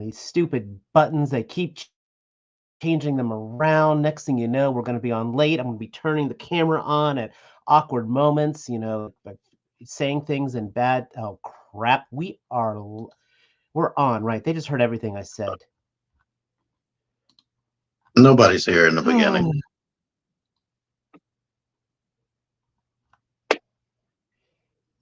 these stupid buttons. They keep changing them around. Next thing you know, we're going to be on late. I'm going to be turning the camera on at awkward moments, like saying things in bad. Oh, crap. We're on, right? They just heard everything I said. Nobody's here in the beginning.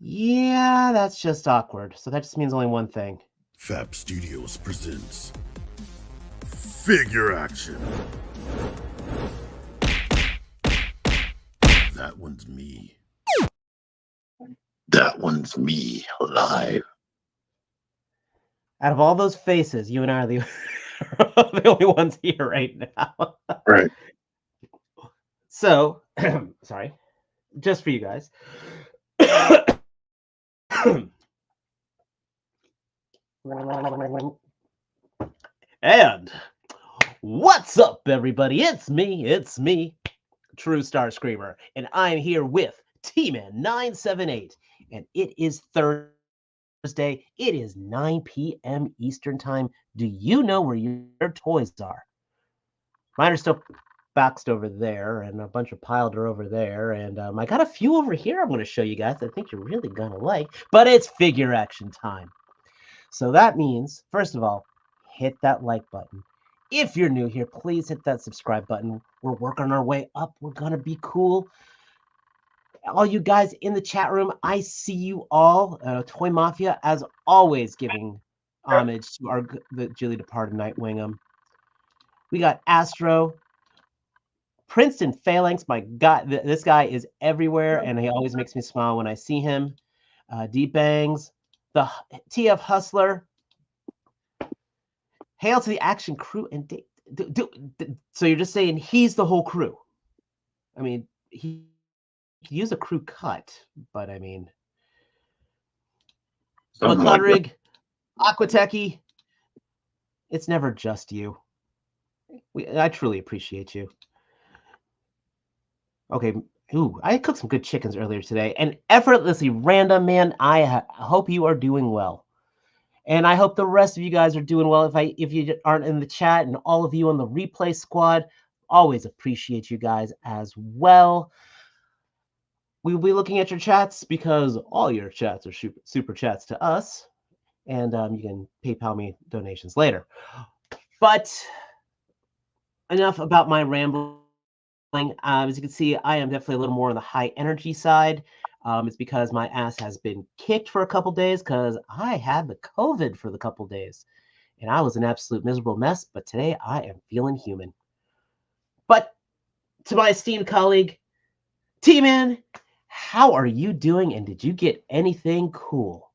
Yeah, that's just awkward. So that just means only one thing. Fab Studios presents Figure Action. That one's me. That one's me live. Out of all those faces, you and I are the, the only ones here right now. Right. So, sorry, just for you guys. And what's up, everybody? It's me, Trustarscreamer, and I'm here with T-Man978, and it is Thursday. It is 9 p.m. Eastern Time. Do you know where your toys are? Mine are still boxed over there, and a bunch of piled are over there, and I got a few over here I'm going to show you guys that I think you're really going to like, but it's figure action time. So that means, first of all, hit that like button. If you're new here, please hit that subscribe button. We're working our way up. We're going to be cool. All you guys in the chat room, I see you all. Toy Mafia, as always, giving homage to the dearly departed Nightwing. We got Astro, Princeton Phalanx. My God, this guy is everywhere, and he always makes me smile when I see him. Deep Bangs, the TF Hustler. Hail to the action crew. And so you're just saying he's the whole crew? I mean, he could use a crew cut, but I mean, McCludrig, Aquatechy, it's never just you. I truly appreciate you. Okay, ooh, I cooked some good chickens earlier today, and effortlessly random, man. I hope you are doing well, and I hope the rest of you guys are doing well. If you aren't in the chat, and all of you on the replay squad, always appreciate you guys as well. We will be looking at your chats because all your chats are super chats to us, and you can PayPal me donations later. But enough about my rambling. As you can see, I am definitely a little more on the high energy side. It's because my ass has been kicked for a couple days because I had the COVID for the couple days, and I was an absolute miserable mess. But today I am feeling human. But to my esteemed colleague, T-Man, how are you doing, and did you get anything cool?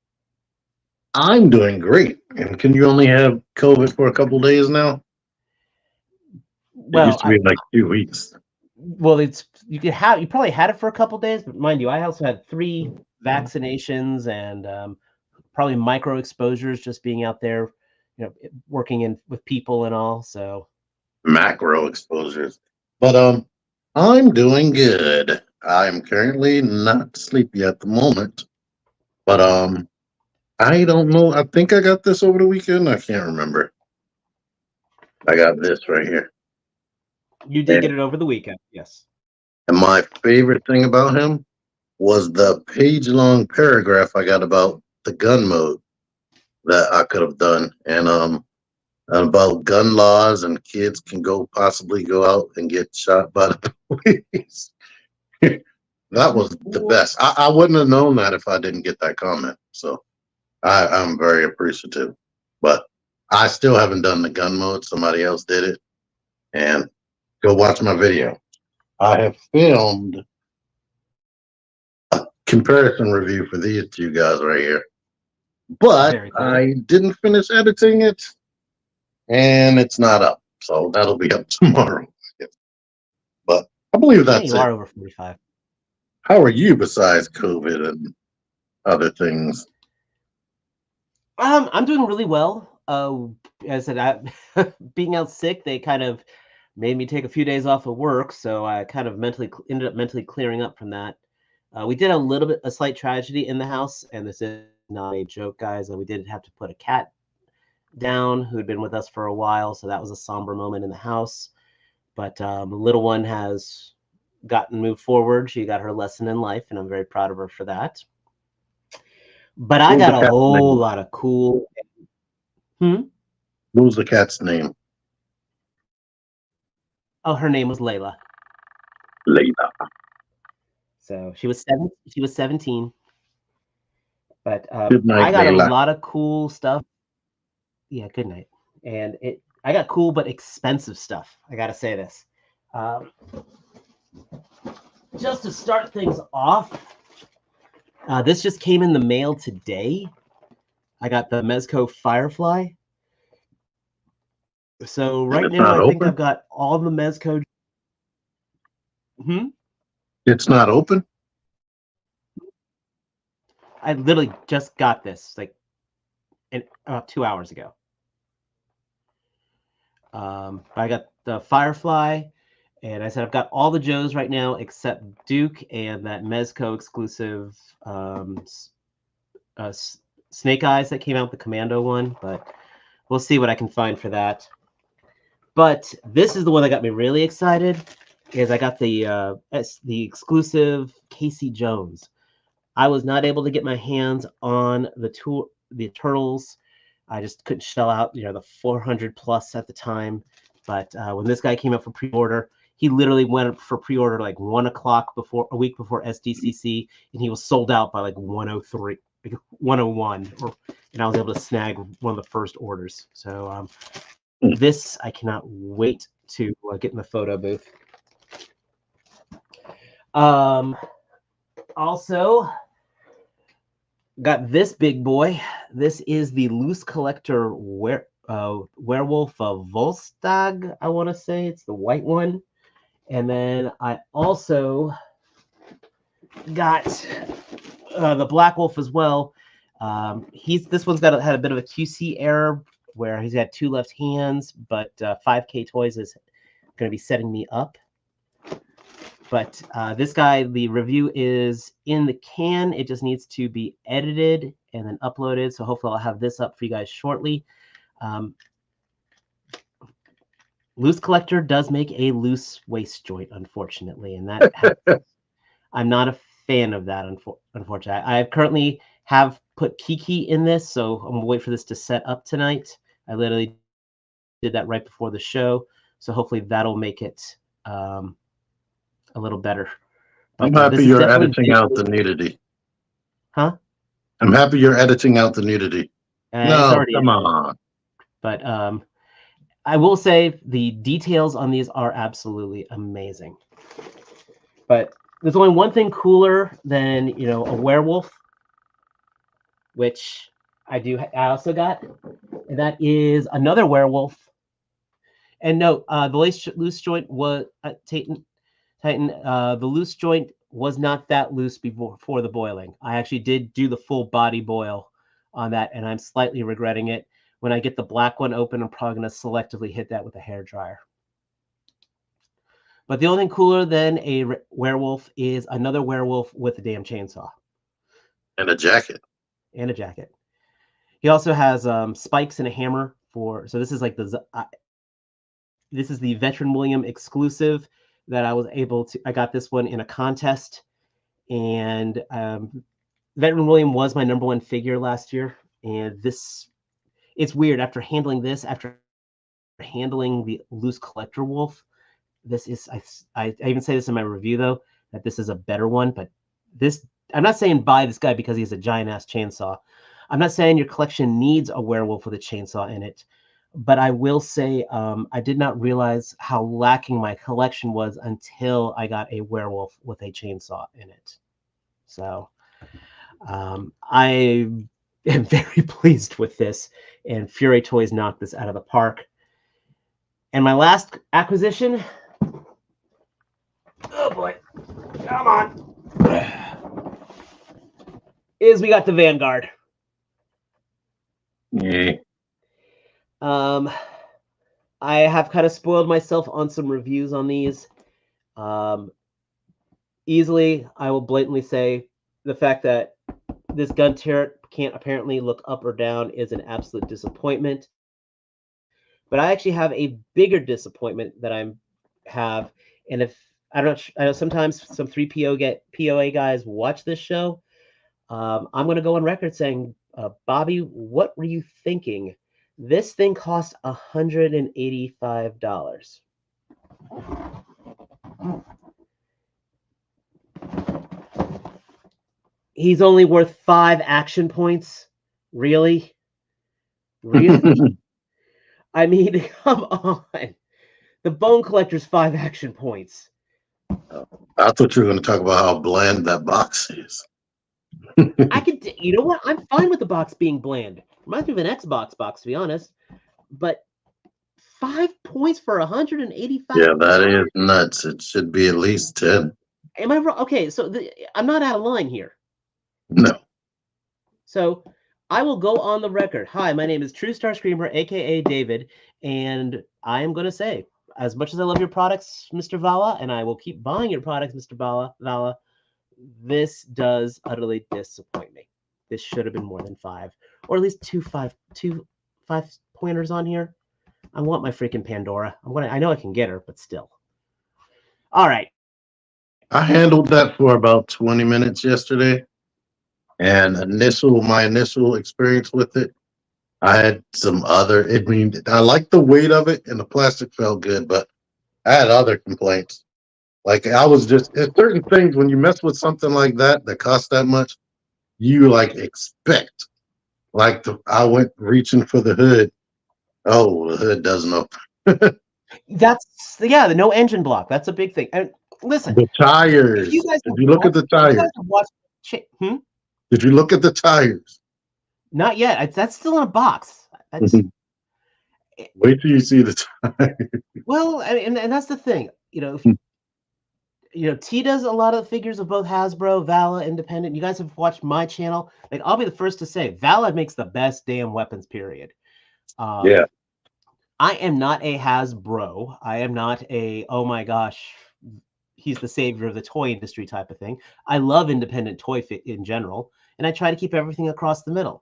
I'm doing great. And can you only have COVID for a couple days now? Well, it used to be like 2 weeks. Well, you probably had it for a couple days, but mind you, I also had 3 vaccinations and probably micro exposures just being out there, working with people and all. So Macro exposures. But I'm doing good. I'm currently not sleepy at the moment. But I don't know. I think I got this over the weekend. I can't remember. I got this right here. You did get it over the weekend, yes. And my favorite thing about him was the page-long paragraph I got about the gun mode that I could have done, and about gun laws and kids can possibly go out and get shot by the police. That was the best. I wouldn't have known that if I didn't get that comment. So I'm very appreciative. But I still haven't done the gun mode. Somebody else did it. And go watch my video. I have filmed a comparison review for these two guys right here. But cool. I didn't finish editing it, and it's not up. So that'll be up tomorrow. But I believe that's you are over 45. How are you besides COVID and other things? I'm doing really well. As I said, being out sick, they kind of made me take a few days off of work, so I kind of ended up mentally clearing up from that. We did a slight tragedy in the house, and this is not a joke, guys. We did have to put a cat down, who had been with us for a while, so that was a somber moment in the house. But the little one has gotten moved forward. She got her lesson in life, and I'm very proud of her for that. But I What was got the a cat's whole name? lot of cool. Hmm? What was the cat's name? Oh, her name was Layla. Layla. So she was 17. But Good night, I got a Layla. lot of cool stuff. Yeah, good night. And I got cool but expensive stuff. I gotta say this. Um, just to start things off, this just came in the mail today. I got the Mezco Firefly. So And right it's now, not I think open? I've got all the Mezco. Hmm? It's not open? I literally just got this like about 2 hours ago. I got the Firefly, and I said I've got all the Joes right now except Duke and that Mezco exclusive Snake Eyes that came out, the Commando one. But we'll see what I can find for that. But this is the one that got me really excited. Is I got the exclusive Casey Jones. I was not able to get my hands on the Turtles. I just couldn't shell out, the 400 plus at the time. But when this guy came out for pre-order, he literally went for pre-order like 1 o'clock a week before SDCC, and he was sold out by like 103, like 101, and I was able to snag one of the first orders. So this I cannot wait to get in the photo booth. Also, got this big boy. This is the Loose Collector Werewolf of Volstagg, I want to say. It's the white one. And then I also got the Black Wolf as well. This one's had a bit of a QC error where he's got 2 left hands, but 5K Toys is going to be setting me up. But this guy, the review is in the can. It just needs to be edited and then uploaded. So hopefully I'll have this up for you guys shortly. Loose Collector does make a loose waist joint, unfortunately, and I'm not a fan of that. Unfortunately, I currently have put Kiki in this, so I'm gonna wait for this to set up tonight. I literally did that right before the show, so hopefully that'll make it a little better. I'm But happy this is you're definitely editing out the nudity. huh? I'm happy you're editing out the nudity. It's No, already come edited. on. But I will say the details on these are absolutely amazing. But there's only one thing cooler than a werewolf, which I also got, and that is another werewolf. And no, the loose joint was Titan. The loose joint was not that loose before the boiling. I actually did do the full body boil on that, and I'm slightly regretting it. When I get the black one open, I'm probably going to selectively hit that with a hairdryer. But the only thing cooler than a werewolf is another werewolf with a damn chainsaw And a jacket. and a jacket. He also has spikes and a hammer so this is like this is the Veteran William exclusive that I got this one in a contest, and Veteran William was my number 1 figure last year, and it's weird after handling the Loose Collector Wolf. This is I even say this in my review though, that this is a better one, but I'm not saying buy this guy because he has a giant ass chainsaw. I'm not saying your collection needs a werewolf with a chainsaw in it, but I will say I did not realize how lacking my collection was until I got a werewolf with a chainsaw in it. So I am very pleased with this, and Fury Toys knocked this out of the park. And my last acquisition, oh boy, come on, is we got the Vanguard. Yeah. I have kind of spoiled myself on some reviews on these. Easily, I will blatantly say the fact that this gun turret can't apparently look up or down is an absolute disappointment. But I actually have a bigger disappointment that and if I don't, I know sometimes some 3POA guys watch this show. I'm going to go on record saying, Bobby, what were you thinking? This thing cost $185. He's only worth 5 action points. Really? Really? I mean, come on. The Bone Collector's 5 action points. I thought you were going to talk about how bland that box is. I could, you know what? I'm fine with the box being bland. Reminds me of an Xbox box, to be honest. But 5 points for 185. Yeah, that is nuts. It should be at least 10. Am I wrong? Okay, so I'm not out of line here. No. So I will go on the record. Hi, my name is Trustarscreamer, aka David, and I am going to say, as much as I love your products, Mr. Vala, and I will keep buying your products, Mr. Vala, this does utterly disappoint me. This should have been more than 5, or at least two five pointers on here. I want my freaking Pandora. I know I can get her, but still. All right. I handled that for about 20 minutes yesterday. And my initial experience with it, I had some other, I liked the weight of it and the plastic felt good, but I had other complaints. Like I was just, there's certain things when you mess with something like that costs that much, you like expect. Like I went reaching for the hood. Oh, the hood doesn't open. That's the no engine block. That's a big thing. And listen, The tires. Did you look at the tires? Did you look at the tires? Not yet. That's still in a box. Wait till you see the tires. Well, and that's the thing. T does a lot of the figures of both Hasbro, Vala, Independent. You guys have watched my channel. Like, I'll be the first to say, Vala makes the best damn weapons, period. Yeah. I am not a Hasbro. I am not a, oh my gosh, he's the savior of the toy industry type of thing. I love independent toy fit in general, and I try to keep everything across the middle.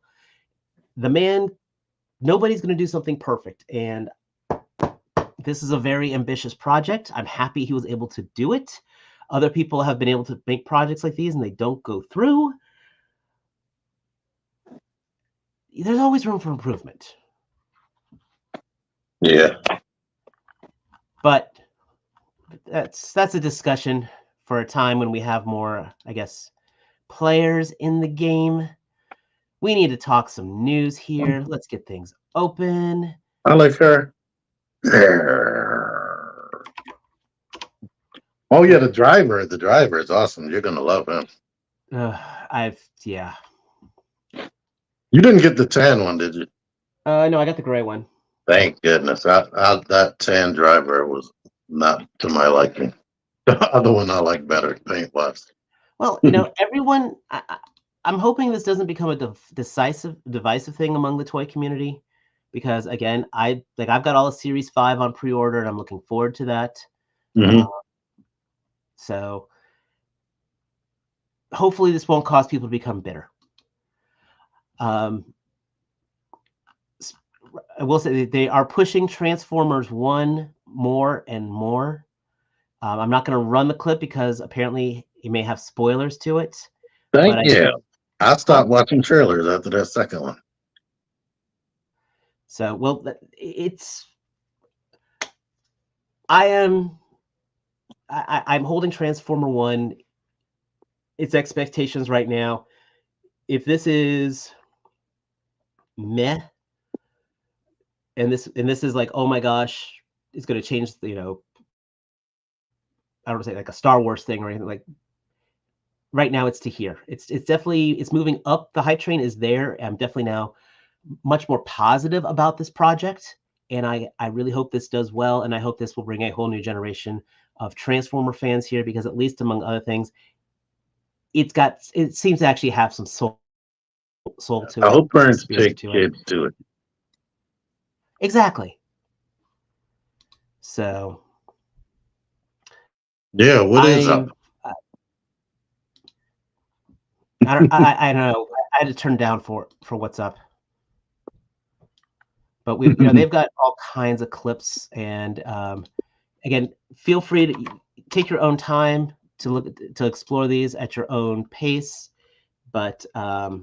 The man, nobody's going to do something perfect, and this is a very ambitious project. I'm happy he was able to do it. Other people have been able to make projects like these, and they don't go through. There's always room for improvement. Yeah. But that's a discussion for a time when we have more, I guess, players in the game. We need to talk some news here. Let's get things open. I like her. Oh yeah, the driver. The driver is awesome. You're gonna love him. Yeah. You didn't get the tan one, did you? No, I got the gray one. Thank goodness. That tan driver was not to my liking. The other one I like better, paint wise. Well, everyone. I'm hoping this doesn't become a divisive thing among the toy community, because again, I've got all the Series 5 on pre-order, and I'm looking forward to that. Mm-hmm. So hopefully this won't cause people to become bitter. I will say they are pushing Transformers 1 more and more. I'm not going to run the clip because apparently it may have spoilers to it. Thank you. I stopped watching trailers after that second one. So, well, I'm holding Transformer 1, its expectations right now. If this is meh, and this is like, oh my gosh, it's going to change, I don't want to say like a Star Wars thing or anything, like right now it's to here. It's definitely, it's moving up. The hype train is there. I'm definitely now much more positive about this project, and I really hope this does well, and I hope this will bring a whole new generation of Transformer fans here, because at least among other things, it seems to actually have some soul to it. I hope parents take kids to it. Exactly. So yeah, what is up? I don't know. I had to turn down for what's up. but we, they've got all kinds of clips, and again, feel free to take your own time to explore these at your own pace. But I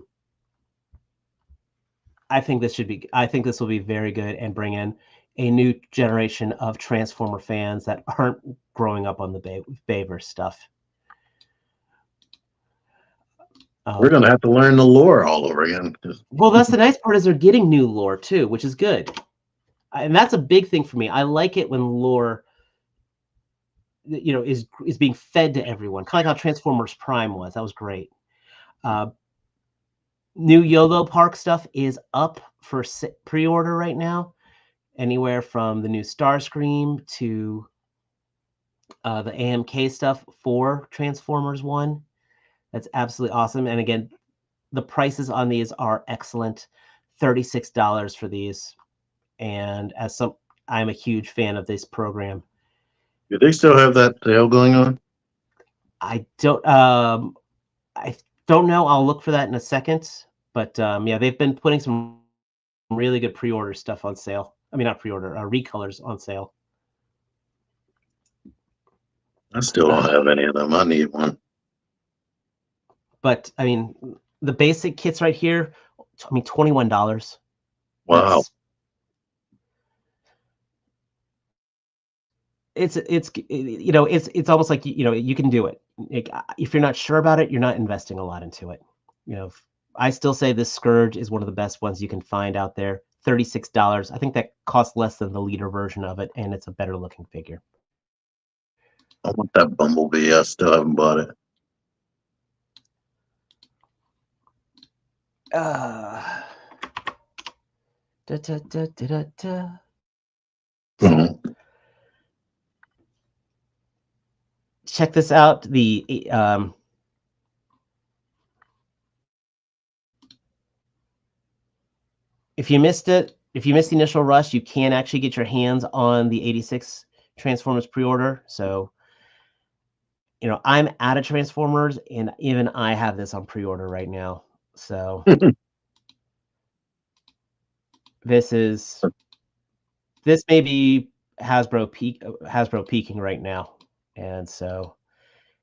think this will be very good and bring in a new generation of Transformer fans that aren't growing up on the Bayverse stuff. We're gonna have to learn the lore all over again. Well, that's the nice part, is they're getting new lore too, which is good, and that's a big thing for me. I like it when lore, is being fed to everyone, kind of like how Transformers Prime was. That was great. New Yogo Park stuff is up for pre-order right now, anywhere from the new Starscream to the AMK stuff for Transformers 1. That's absolutely awesome. And again, the prices on these are excellent. $36 for these. And I'm a huge fan of this program. Do they still have that sale going on? I don't know. I'll look for that in a second. But yeah, they've been putting some really good pre-order stuff on sale. I mean, not pre-order, recolors on sale. I still don't have any of them. I need one. But I mean, the basic kits right here, I mean, $21. Wow. It's almost like, you can do it. If you're not sure about it, you're not investing a lot into it. I still say this Scourge is one of the best ones you can find out there. $36. I think that costs less than the leader version of it, and it's a better looking figure. I want that Bumblebee. I still haven't bought it. Check this out. If you missed the initial rush, you can actually get your hands on the 86 Transformers pre-order. So, I'm out of Transformers, and even I have this on pre-order right now. So this may be Hasbro peaking right now. And so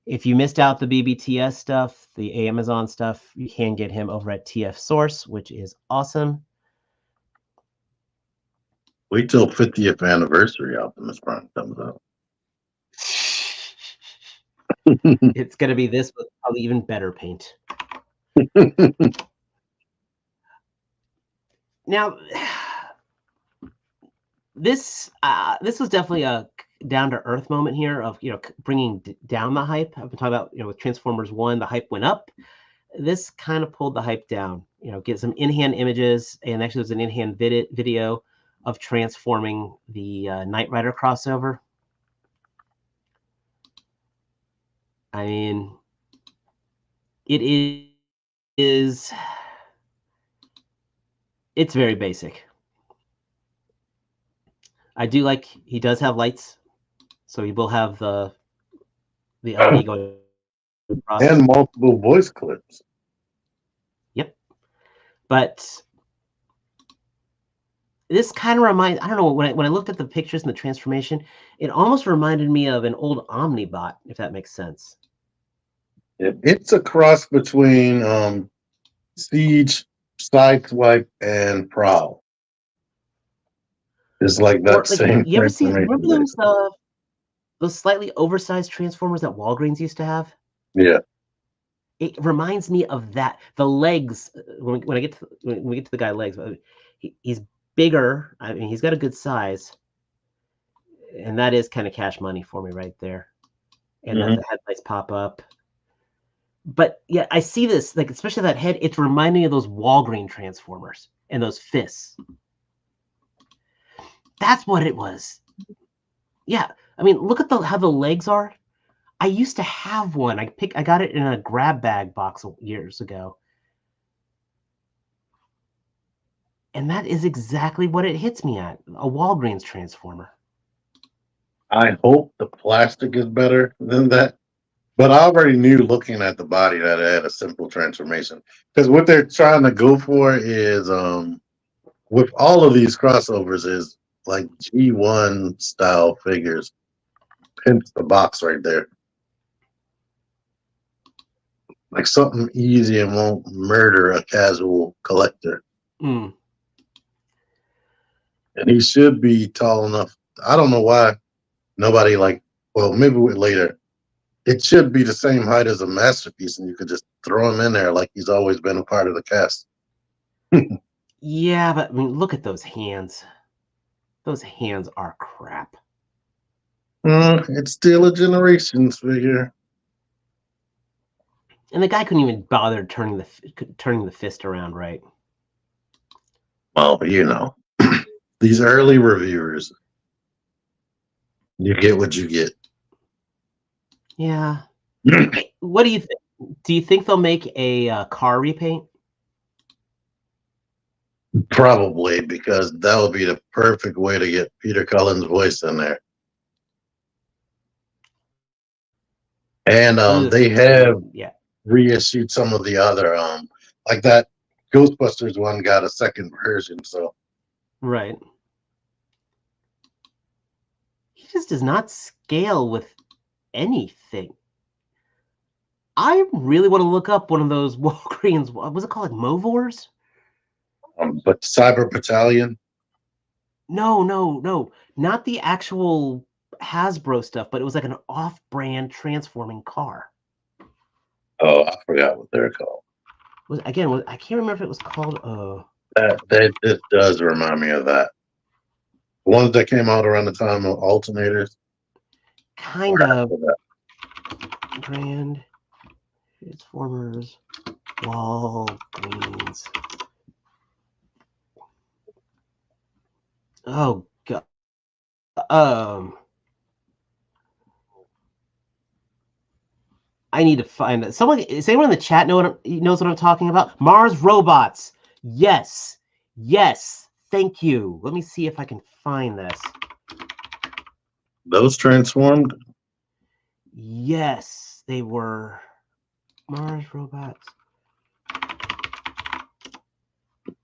if you missed out the BBTS stuff, the Amazon stuff, you can get him over at TF Source, which is awesome. Wait till 50th anniversary Optimus Prime comes out. It's going to be this with probably even better paint. Now, this was definitely a down to earth moment here of bringing down the hype. I've been talking about with Transformers 1, the hype went up. This kind of pulled the hype down. Get some in-hand images, and actually there's an in-hand video of transforming the Knight Rider crossover. I mean, it's very basic. I do like he does have lights, so he will have the LED going across. And multiple voice clips. Yep. But this kind of reminds, I don't know, when I looked at the pictures and the transformation, it almost reminded me of an old Omnibot, if that makes sense. It's a cross between Siege, Sideswipe, and Prowl. It's like that same. You ever see? Remember those slightly oversized Transformers that Walgreens used to have? Yeah. It reminds me of that. The legs, when we get to the guy legs, he's bigger. I mean, he's got a good size, and that is kind of cash money for me right there. And the headlights pop up. But yeah, I see this, like, especially that head. It's reminding me of those Walgreens Transformers and those fists. That's what it was. Yeah, I mean, look at how the legs are. I used to have one. I got it in a grab bag box years ago. And that is exactly what it hits me at. A Walgreens Transformer. I hope the plastic is better than that. But I already knew looking at the body that it had a simple transformation. Because what they're trying to go for is with all of these crossovers is like G1 style figures. Pinch the box right there. Like something easy and won't murder a casual collector. Mm. And he should be tall enough. I don't know why nobody well, maybe later. It should be the same height as a masterpiece, and you could just throw him in there like he's always been a part of the cast. Yeah, but I mean, look at those hands. Those hands are crap. It's still a generations figure. And the guy couldn't even bother turning the fist around right. Well, these early reviewers, you get what you get. Yeah. What do you think? Do you think they'll make a car repaint? Probably, because that would be the perfect way to get Peter Cullen's voice in there. And they have reissued some of the other like that Ghostbusters one got a second version, so right. He just does not scale with anything. I really want to look up one of those Walgreens. What was it called? Like Movors? But Cyber Battalion? No, not the actual Hasbro stuff, but it was like an off-brand transforming car. Oh, I forgot what they're called. I can't remember if it was called. This does remind me of that. The ones that came out around the time of alternators. Kind of. Brand Transformers Walgreens. Oh god. I need to find it. Is anyone in the chat knows what I'm talking about? Mars Robots. Yes. Thank you. Let me see if I can find this. Those transformed? Yes, they were Mars Robots.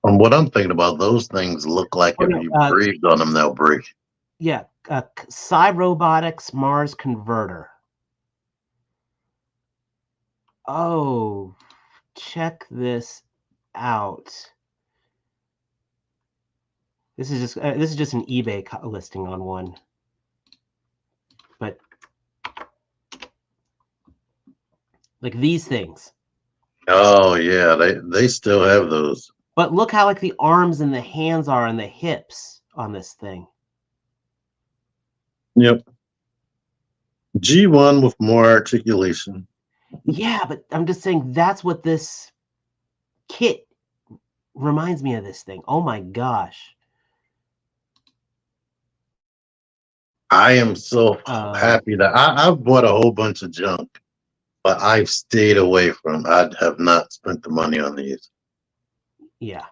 From what I'm thinking about, those things look like if you breathe on them, they'll break. Yeah, Sigh Robotics Mars Converter. Oh, check this out. This is just an eBay listing on one, but like these things. Oh yeah, they still have those. But look how like the arms and the hands are and the hips on this thing. Yep. G1 with more articulation. Yeah, but I'm just saying that's what this kit reminds me of. This thing. Oh my gosh. I am so happy that I've bought a whole bunch of junk, but I've stayed away from. I have not spent the money on these. Yeah.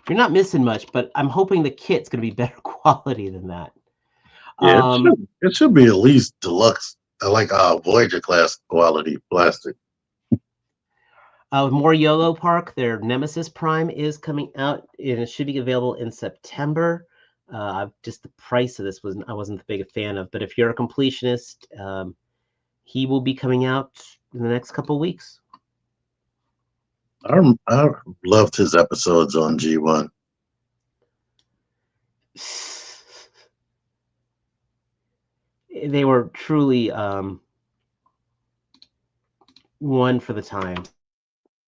You're not missing much, but I'm hoping the kit's going to be better quality than that. Yeah, it should be at least deluxe, like Voyager class quality plastic. More YOLO Park, their Nemesis Prime is coming out, and it should be available in September. Just the price of this I wasn't the big a fan of, but if you're a completionist, he will be coming out in the next couple of weeks. I loved his episodes on G1. They were truly one for the time.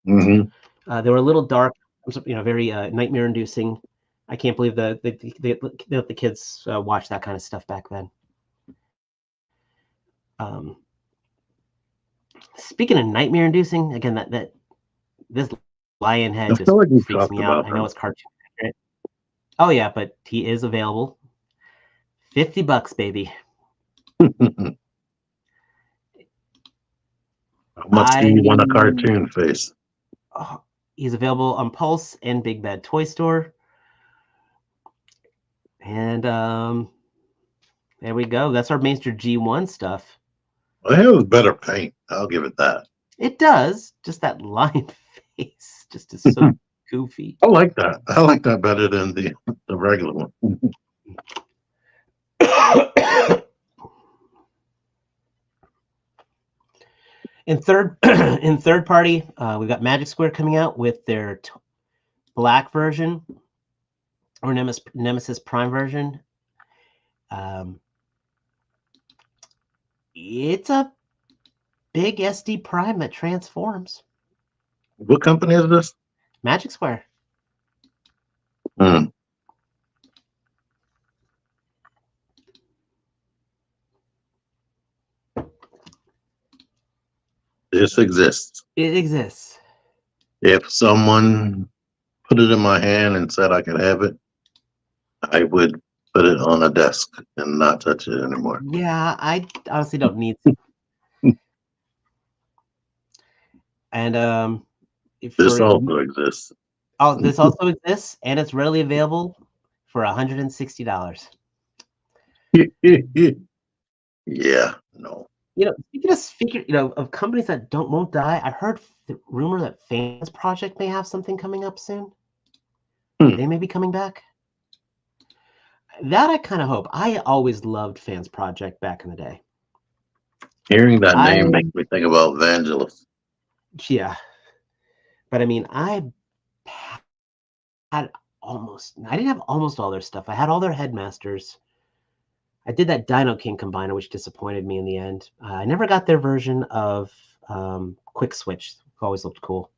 Mm-hmm. They were a little dark, very nightmare-inducing. I can't believe the kids watched that kind of stuff back then. Speaking of nightmare-inducing, again, that this lion head just freaks me out. I know it's cartoon accurate. Oh yeah, but he is available. $50, baby. How much do you want a cartoon face? He's available on Pulse and Big Bad Toy Store. And there we go. That's our Mainster G1 stuff. Well, it has better paint. I'll give it that. It does. Just that lion face just is so goofy. I like that. I like that better than the regular one. In third in third party, we've got Magic Square coming out with their black version or Nemesis Prime version. It's a big SD Prime that transforms. What company is this? Magic Square. Hmm. This exists. It exists. If someone put it in my hand and said I could have it, I would put it on a desk and not touch it anymore. Yeah, I honestly don't need to. And if This for also exists. oh, this also exists, and it's readily available for $160. Yeah, no. Speaking of companies that won't die, I heard the rumor that Fans Project may have something coming up soon. Hmm. They may be coming back. That I kind of hope. I always loved Fans Project back in the day. Hearing that name makes me think about Vangelis. Yeah, but I mean, I didn't have almost all their stuff. I had all their headmasters. I did that Dino King combiner, which disappointed me in the end. I never got their version of Quick Switch. Always looked cool.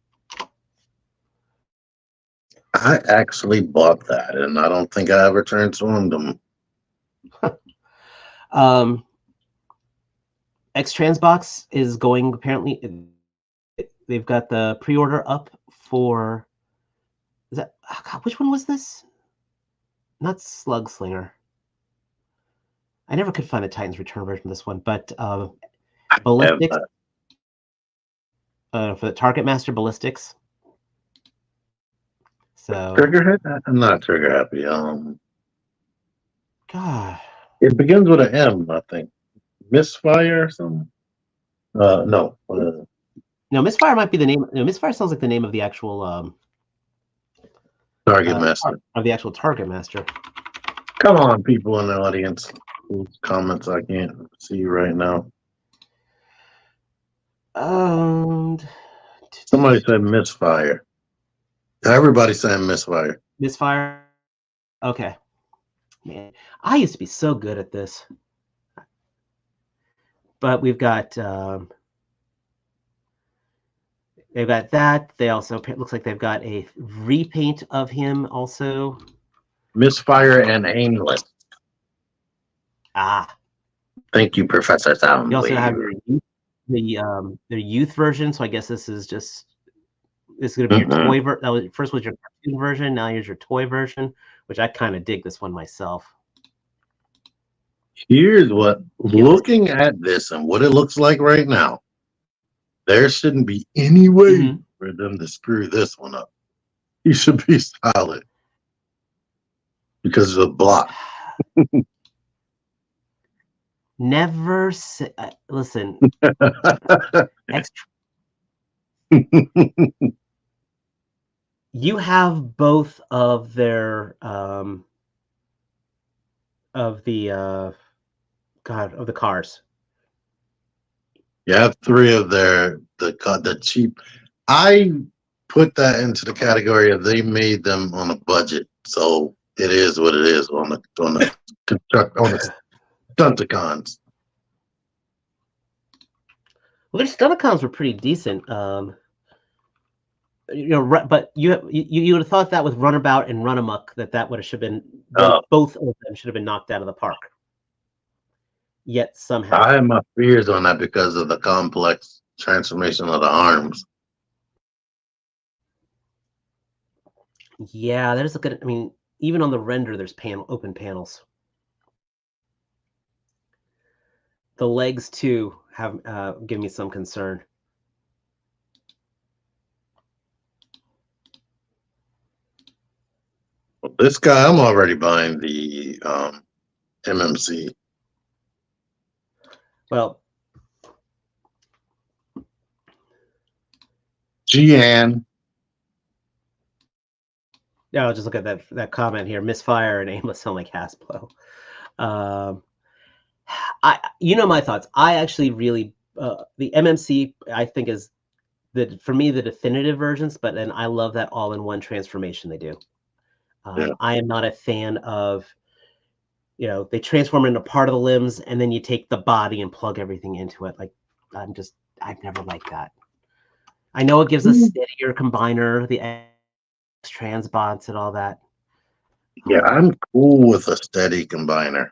I actually bought that, and I don't think I ever transformed them. X-Transbox is going, apparently, they've got the pre-order up for, which one was this? Not Slug Slinger. I never could find the Titans Return version of this one, but Ballistics, for the Target Master Ballistics. So Triggerhead? I'm not trigger happy. God. It begins with an M, I think. Misfire or something? No. No, Misfire might be the name. No, Misfire sounds like the name of the actual Target Master. of the actual Target Master. Come on, people in the audience. Whose comments I can't see right now. Somebody said Misfire. Everybody's saying Misfire. Misfire. Okay. Man, I used to be so good at this. But we've got they've got that. They also looks like they've got a repaint of him also. Misfire and Aimless. Thank you, Professor Soundwave. You also have their youth version. So I guess this is going to be your toy version. First was your cartoon version. Now here's your toy version, which I kind of dig this one myself. Here's what, looking at this and what it looks like right now, there shouldn't be any way for them to screw this one up. He should be solid because of the block. Never say, listen. You have both of their of the cars. You have three of the cheap. I put that into the category of they made them on a budget, so it is what it is on the Stunticons. Well, their Stunticons were pretty decent. But you would have thought that with Runabout and Runamuck that would have should been both of them should have been knocked out of the park. Yet somehow I have my fears on that because of the complex transformation of the arms. Yeah, there's a good. I mean, even on the render, there's open panels. The legs too have given me some concern. Well, this guy, I'm already buying the MMC. Well, Gian. Yeah, I'll just look at that comment here. Misfire and aimless sound like Hasbro. You know my thoughts. I actually really the MMC I think is for me the definitive versions, but then I love that all-in-one transformation they do. Yeah. I am not a fan of, they transform into part of the limbs and then you take the body and plug everything into it. Like I've never liked that. I know it gives a steadier combiner, the transbots and all that. Yeah, I'm cool with a steady combiner.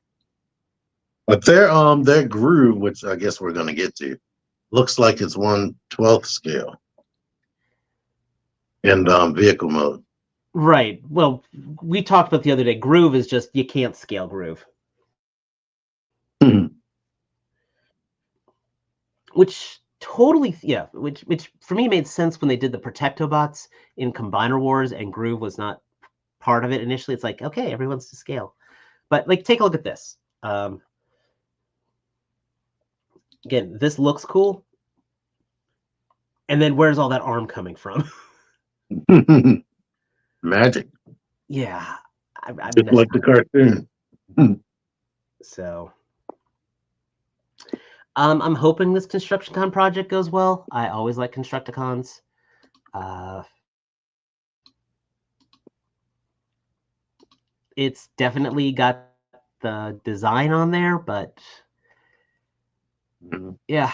But their groove, which I guess we're gonna get to, looks like it's 1/12 scale in vehicle mode. Right. Well, we talked about the other day. Groove is just you can't scale groove. Which totally, yeah. Which for me made sense when they did the Protectobots in Combiner Wars, and Groove was not part of it initially. It's like, okay, everyone's to scale, but like take a look at this. Again, this looks cool. And then where's all that arm coming from? Magic. Yeah, I mean, Just like the cartoon. So, I'm hoping this Constructicon project goes well. I always like Constructicons. It's definitely got the design on there, but yeah.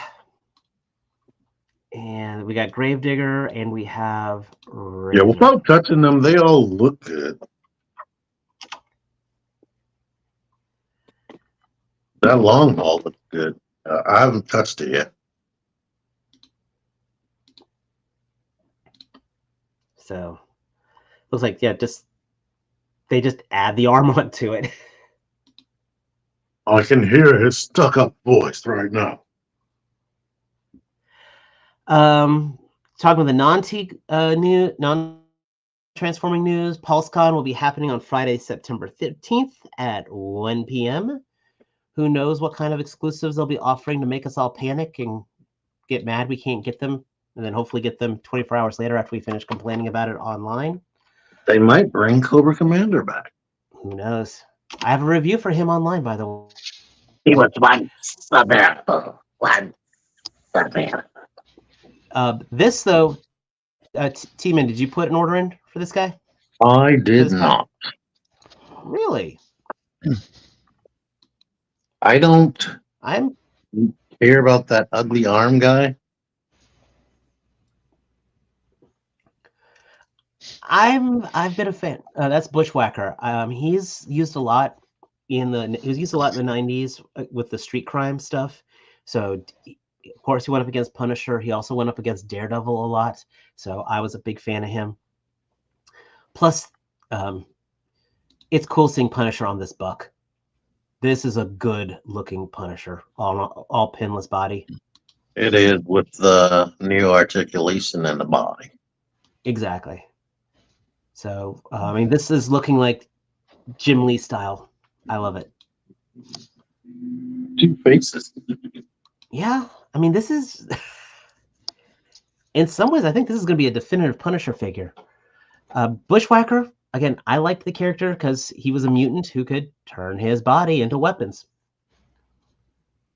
And we got Gravedigger, and we have Yeah, without touching them, they all look good. That long haul looks good. I haven't touched it yet. So looks like, yeah, they just add the arm onto it. I can hear his stuck-up voice right now. Talking about the non-transforming news, PulseCon will be happening on Friday, September 15th at 1 p.m. Who knows what kind of exclusives they'll be offering to make us all panic and get mad we can't get them, and then hopefully get them 24 hours later after we finish complaining about it online. They might bring Cobra Commander back. Who knows? I have a review for him online, by the way. He was once available. This, though, T-Man, did you put an order in for this guy? I did not. Really? I don't I'm care about that ugly arm guy. I've been a fan. That's Bushwhacker. He's used a lot he was used a lot in the 90s with the street crime stuff. So of course he went up against Punisher. He also went up against Daredevil a lot. So I was a big fan of him. Plus, it's cool seeing Punisher on this buck. This is a good looking Punisher, all pinless body. It is, with the new articulation in the body. Exactly. So, I mean, this is looking like Jim Lee style. I love it. Two faces. Yeah, I mean, this is... in some ways, I think this is going to be a definitive Punisher figure. Bushwhacker, again, I liked the character because he was a mutant who could turn his body into weapons.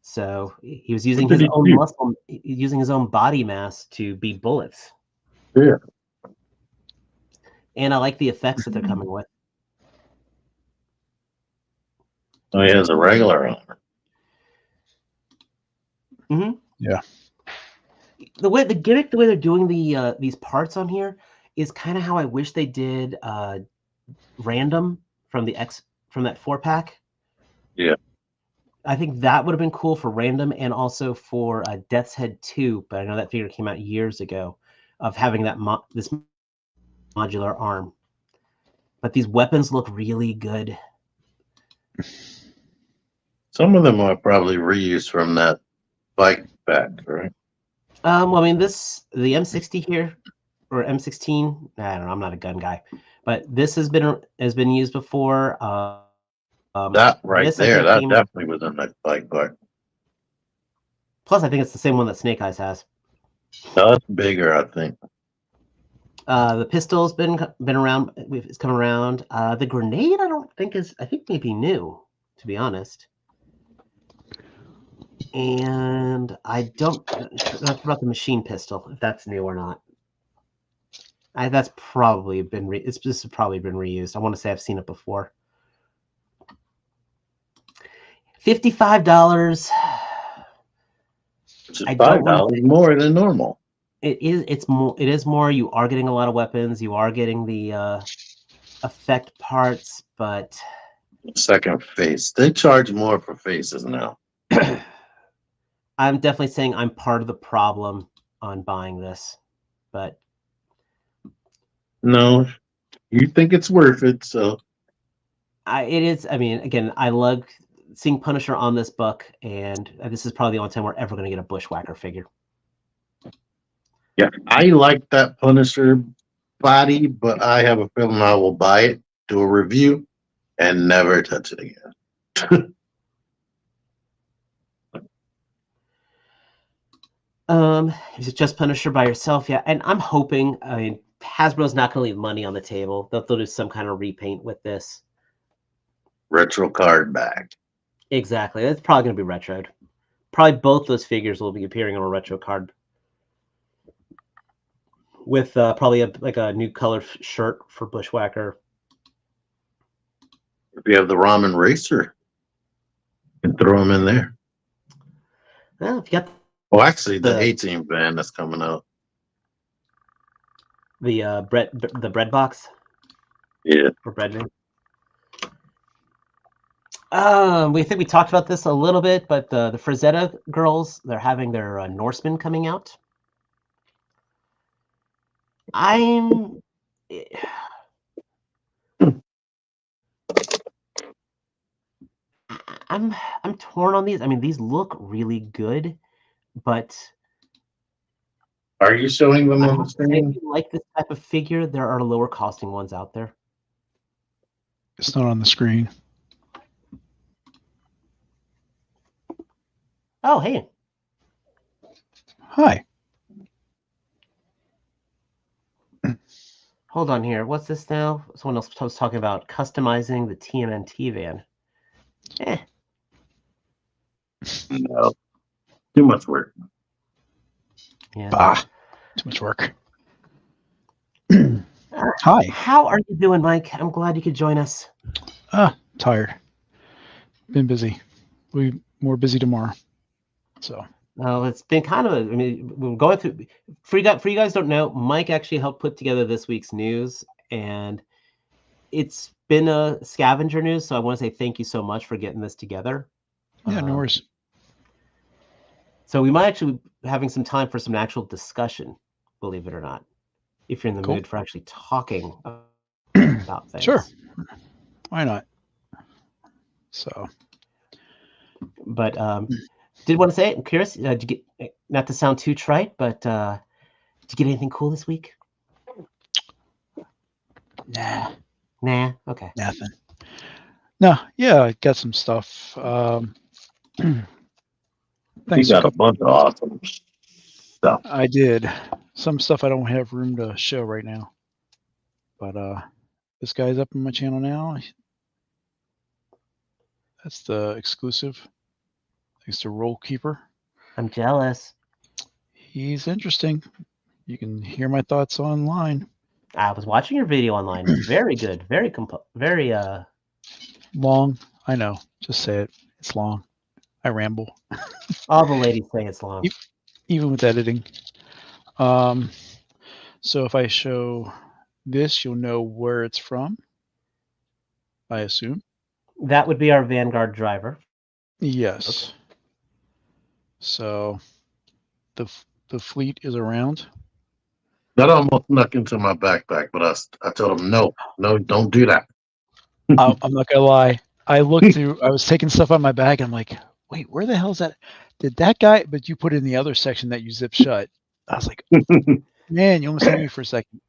So he was using his own muscle, using his own body mass to beat bullets. Yeah. And I like the effects that they're coming with. Oh, he has a regular armor. Mm-hmm. Yeah. The way they're doing these parts on here is kind of how I wish they did Random from that 4-pack. Yeah. I think that would have been cool for Random and also for Death's Head 2, but I know that figure came out years ago, of having that this modular arm. But these weapons look really good. Some of them are probably reused from that bike pack, right? Well, I mean, the M60 here, or M16, I don't know, I'm not a gun guy, but this has been used before. That right there, that definitely was in that bike pack. Plus, I think it's the same one that Snake Eyes has. No, it's bigger, I think. The pistol's been around. It's come around. The grenade, I don't think is. I think maybe new, to be honest. And I don't not sure about the machine pistol, if that's new or not. That's probably been this has probably been reused. I want to say I've seen it before. $55. Which is I don't want $5 more than normal. It is more. You are getting a lot of weapons. You are getting the effect parts, but Second face. They charge more for faces now. I'm definitely saying I'm part of the problem on buying this. But No, you think it's worth it, so it is. I mean, again, I love seeing Punisher on this book, and this is probably the only time we're ever going to get a Bushwhacker figure. yeah. I like that Punisher body, but I have a feeling I will buy it, do a review, and never touch it again. Is it just Punisher by yourself? Yeah, and I'm hoping. I mean, Hasbro's not going to leave money on the table. They'll do some kind of repaint with this. Retro card back. Exactly. It's probably going to be retroed. Probably both those figures will be appearing on a retro card with probably a new color shirt for Bushwhacker. If you have the Ramen Racer, you can throw them in there. Well, if you got Oh, actually, the 18 van that's coming out. the bread box. Yeah. For bread man. We think we talked about this a little bit, but the Frazetta girls, they're having their Norseman coming out. I'm torn on these. I mean, these look really good, but Are you showing them on the if screen? you like this type of figure, there are lower costing ones out there. It's not on the screen. Oh, hey. Hi. Hold on here. What's this now? Someone else was talking about customizing the TMNT van. No. Too much work. Yeah. Bah. Too much work. Hi. How are you doing, Mike? I'm glad you could join us. Tired. Been busy. We more busy tomorrow. So. Well, it's been kind of. I mean, we're going through. For you guys don't know, Mike actually helped put together this week's news, and it's been a scavenger news. So I want to say thank you so much for getting this together. Yeah, no worries. So we might actually be having some time for some actual discussion, believe it or not, if you're in the mood for actually talking about things. Sure. Why not? So. But did want to say, I'm curious, did you get, not to sound too trite, but did you get anything cool this week? Nah. Okay. Nothing. No, yeah, I got some stuff. You got a bunch of awesome stuff. I did. Some stuff I don't have room to show right now. But this guy's up on my channel now. That's the exclusive. Thanks to Roll Keeper. I'm jealous. He's interesting. You can hear my thoughts online. I was watching your video online. It's very good. Very long. I know. Just say it. It's long. I ramble. All the ladies say it's long. Even with editing. So if I show this, you'll know where it's from, I assume. That would be our Vanguard driver. Yes. Okay. So the fleet is around. That almost snuck into my backpack, but I told him no, don't do that. I'm not gonna lie. I looked through. I was taking stuff on my bag. And I'm like, wait, where the hell is that? Did that guy? But you put it in the other section that you zip shut. I was like, man, you almost had me for a second.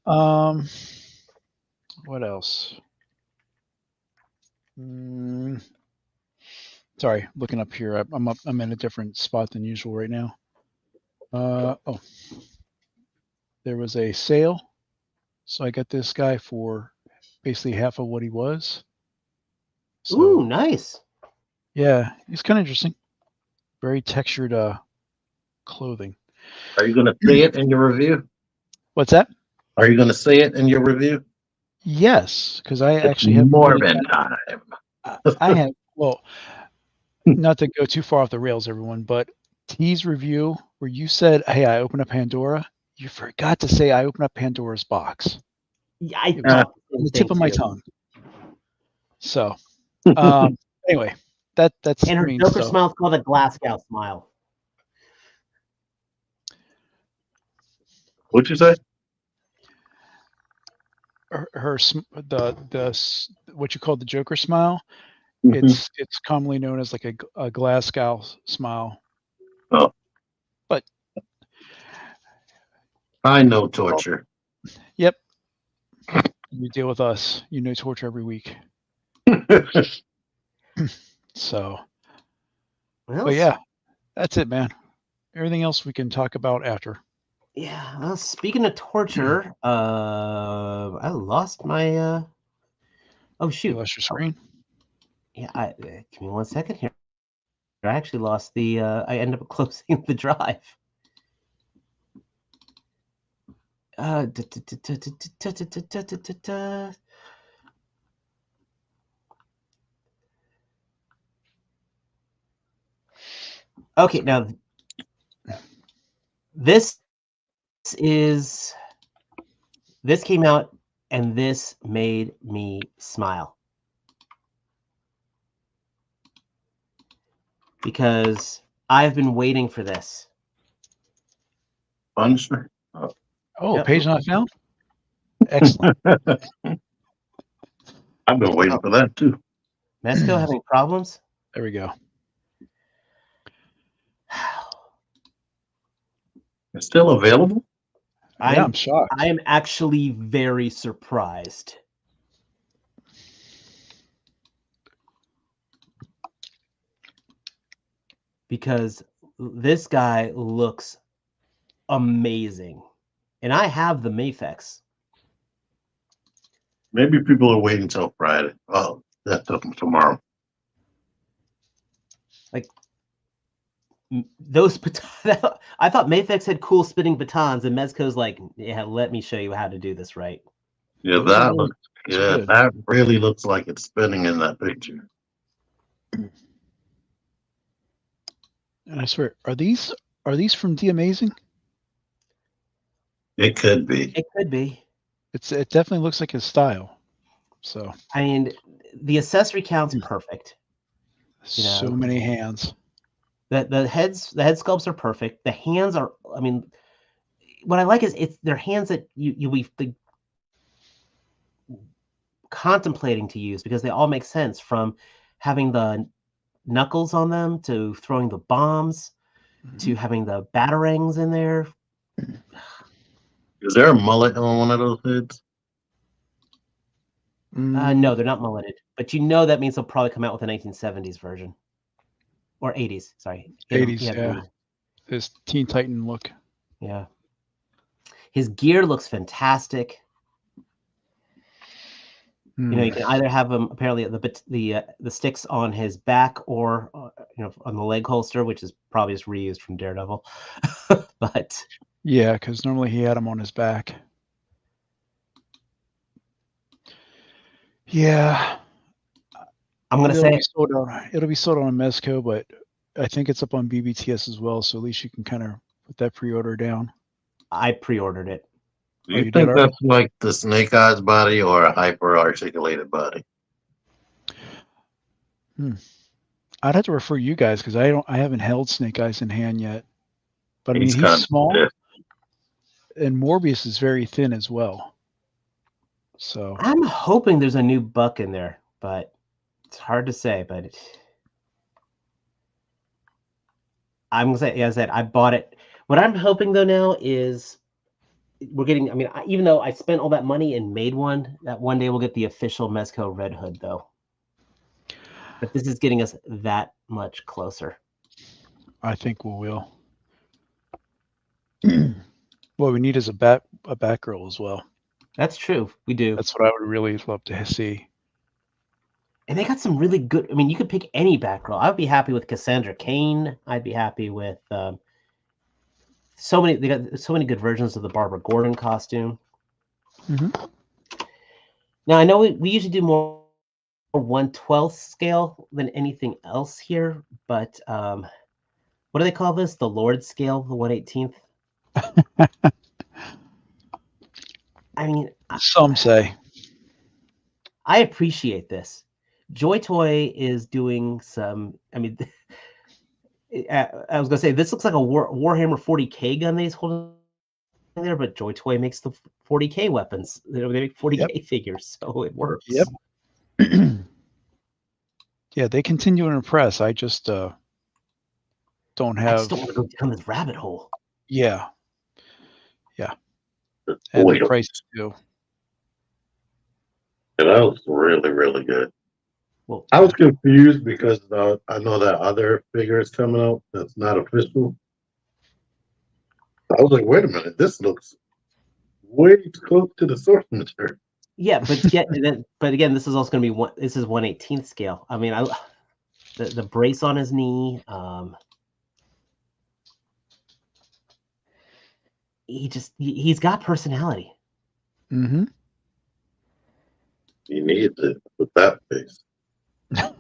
What else? Sorry, looking up here. I'm in a different spot than usual right now. Oh, there was a sale, so I got this guy for basically half of what he was. So Ooh, nice. yeah, he's kind of interesting. Very textured clothing. Are you going to say it in your review? What's that? Are you going to say it in your review? Yes, because I It's actually have Morbin time. I have, well, not to go too far off the rails, everyone, but T's review where you said, "Hey, I opened up Pandora," you forgot to say I opened up Pandora's box. Yeah, I It was thought on the tip of my too. tongue. So, anyway, that's And her main Joker stuff. smile is called a Glasgow smile. What'd you say? The what you call the Joker smile. Mhm. It's commonly known as like a Glasgow smile. Oh, But I know torture. yep, you deal with us. You know torture every week. So, Well, but yeah, that's it, man. Everything else we can talk about after. yeah. Well, speaking of torture, I lost my. Oh You shoot! lost your screen. Yeah, give me 1 second here. I actually lost the. I ended up closing the drive. Okay, now this came out and this made me smile because I've been waiting for this. Punisher. Oh, Yep. page not found. Excellent. I've been waiting for that too. Mezco having problems? There we go. It's still available. Yeah, I'm shocked. I am actually very surprised. Because this guy looks amazing. And I have the Mafex. Maybe people are waiting till Friday. Oh, that's tomorrow. Like those I thought Mafex had cool spinning batons, and Mezco's like, yeah, let me show you how to do this right. Yeah, Those are that really looks. Yeah, good. that really looks like it's spinning in that picture. And I swear, are these from The Amazing? It could be. It could be. It definitely looks like his style. So I mean, the accessory count's perfect. so many hands. The head sculpts are perfect. The hands are. I mean, what I like is they're hands that we've been contemplating to use because they all make sense, from having the knuckles on them to throwing the bombs to having the batarangs in there. Is there a mullet on one of those heads? No, they're not mulleted, but that means they'll probably come out with a 1970s version or 80s. Sorry, 80s, yeah, yeah. His Teen Titan look. yeah. His gear looks fantastic. You can either have him apparently the sticks on his back or on the leg holster, which is probably just reused from Daredevil. But yeah, because normally he had him on his back. Yeah, I'm gonna say it'll be sold on Mezco, but I think it's up on BBTS as well. So at least you can kind of put that pre-order down. I pre-ordered it. Do you you think did that's like the Snake Eyes body or a hyper articulated body? I'd have to refer you guys because I haven't held Snake Eyes in hand yet. But I mean, He's he's kind of small, stiff. and Morbius is very thin as well. So I'm hoping there's a new Buck in there, but it's hard to say. But I'm gonna say, as I said, I bought it. What I'm hoping though now is we're getting. I mean, even though I spent all that money and made one, that one day we'll get the official Mezco Red Hood though. But this is getting us that much closer. I think we will. What we need is a Batgirl as well. That's true. We do. That's what I would really love to see. And they got some really good. I mean, you could pick any Batgirl. I would be happy with Cassandra Cain. I'd be happy with so many. They got so many good versions of the Barbara Gordon costume. Mhm. Now I know we usually do more 1/12 scale than anything else here, but what do they call this? The Lord scale, the 1/18th. I mean, Some say. I appreciate this. Joy Toy is doing some. I mean, I was gonna say this looks like a Warhammer 40K gun that he's holding there, but Joy Toy makes the 40K weapons. They make 40K figures, so it works. Yep. Yeah, they continue to impress. I just don't I have. just don't want to go down this rabbit hole. Yeah. And the prices too. Yeah, that was really, really good. Well, I was confused because I know that other figure is coming out that's not official. I was like, wait a minute, this looks way too close to the source material. yeah, but again, this is also going to be this is 1/18th scale. I mean, the brace on his knee. He's got personality. Mm-hmm. He needs it with that face. And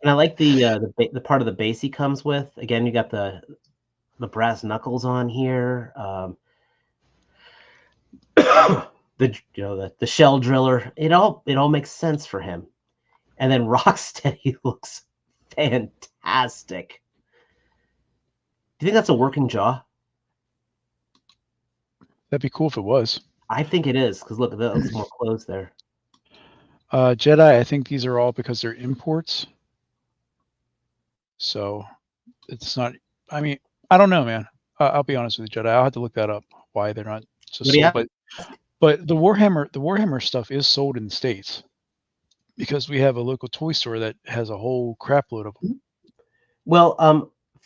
I like the part of the base he comes with. Again, you got the brass knuckles on here. The shell driller. It all makes sense for him. And then Rocksteady looks fantastic. Do you think that's a working jaw? That'd be cool if it was. I think it is, because look, that looks more closed there. Jedi, I think these are all because they're imports. So it's not. I mean, I don't know, man. I'll be honest with you, Jedi. I'll have to look that up. Why they're not just sold, but the Warhammer stuff is sold in the States because we have a local toy store that has a whole crap load of them. Well,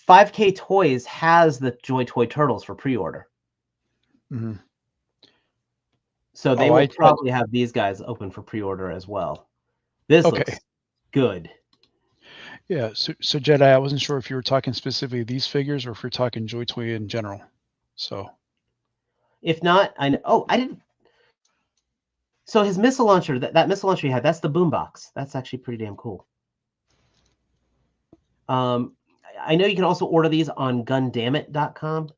5K Toys has the Joy Toy Turtles for pre-order. Mm-hmm. So they will probably have these guys open for pre-order as well. This looks good. Yeah, so Jedi, I wasn't sure if you were talking specifically these figures or if you're talking Joy Toy in general. So, if not, I know. Oh, I didn't. So his missile launcher, that missile launcher he had, that's the boombox. That's actually pretty damn cool. I know you can also order these on Gundamit.com.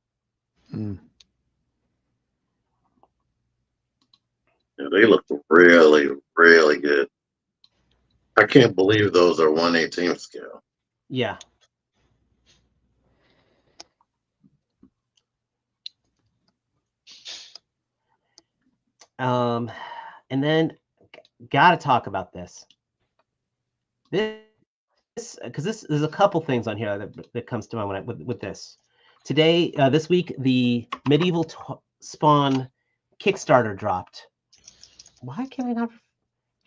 Yeah, they look really, really good. I can't believe those are 1/18th scale. Yeah. And then gotta talk about this. Because there's a couple things on here that comes to mind with this. Today, this week, the Medieval Spawn Kickstarter dropped. Why can't I not?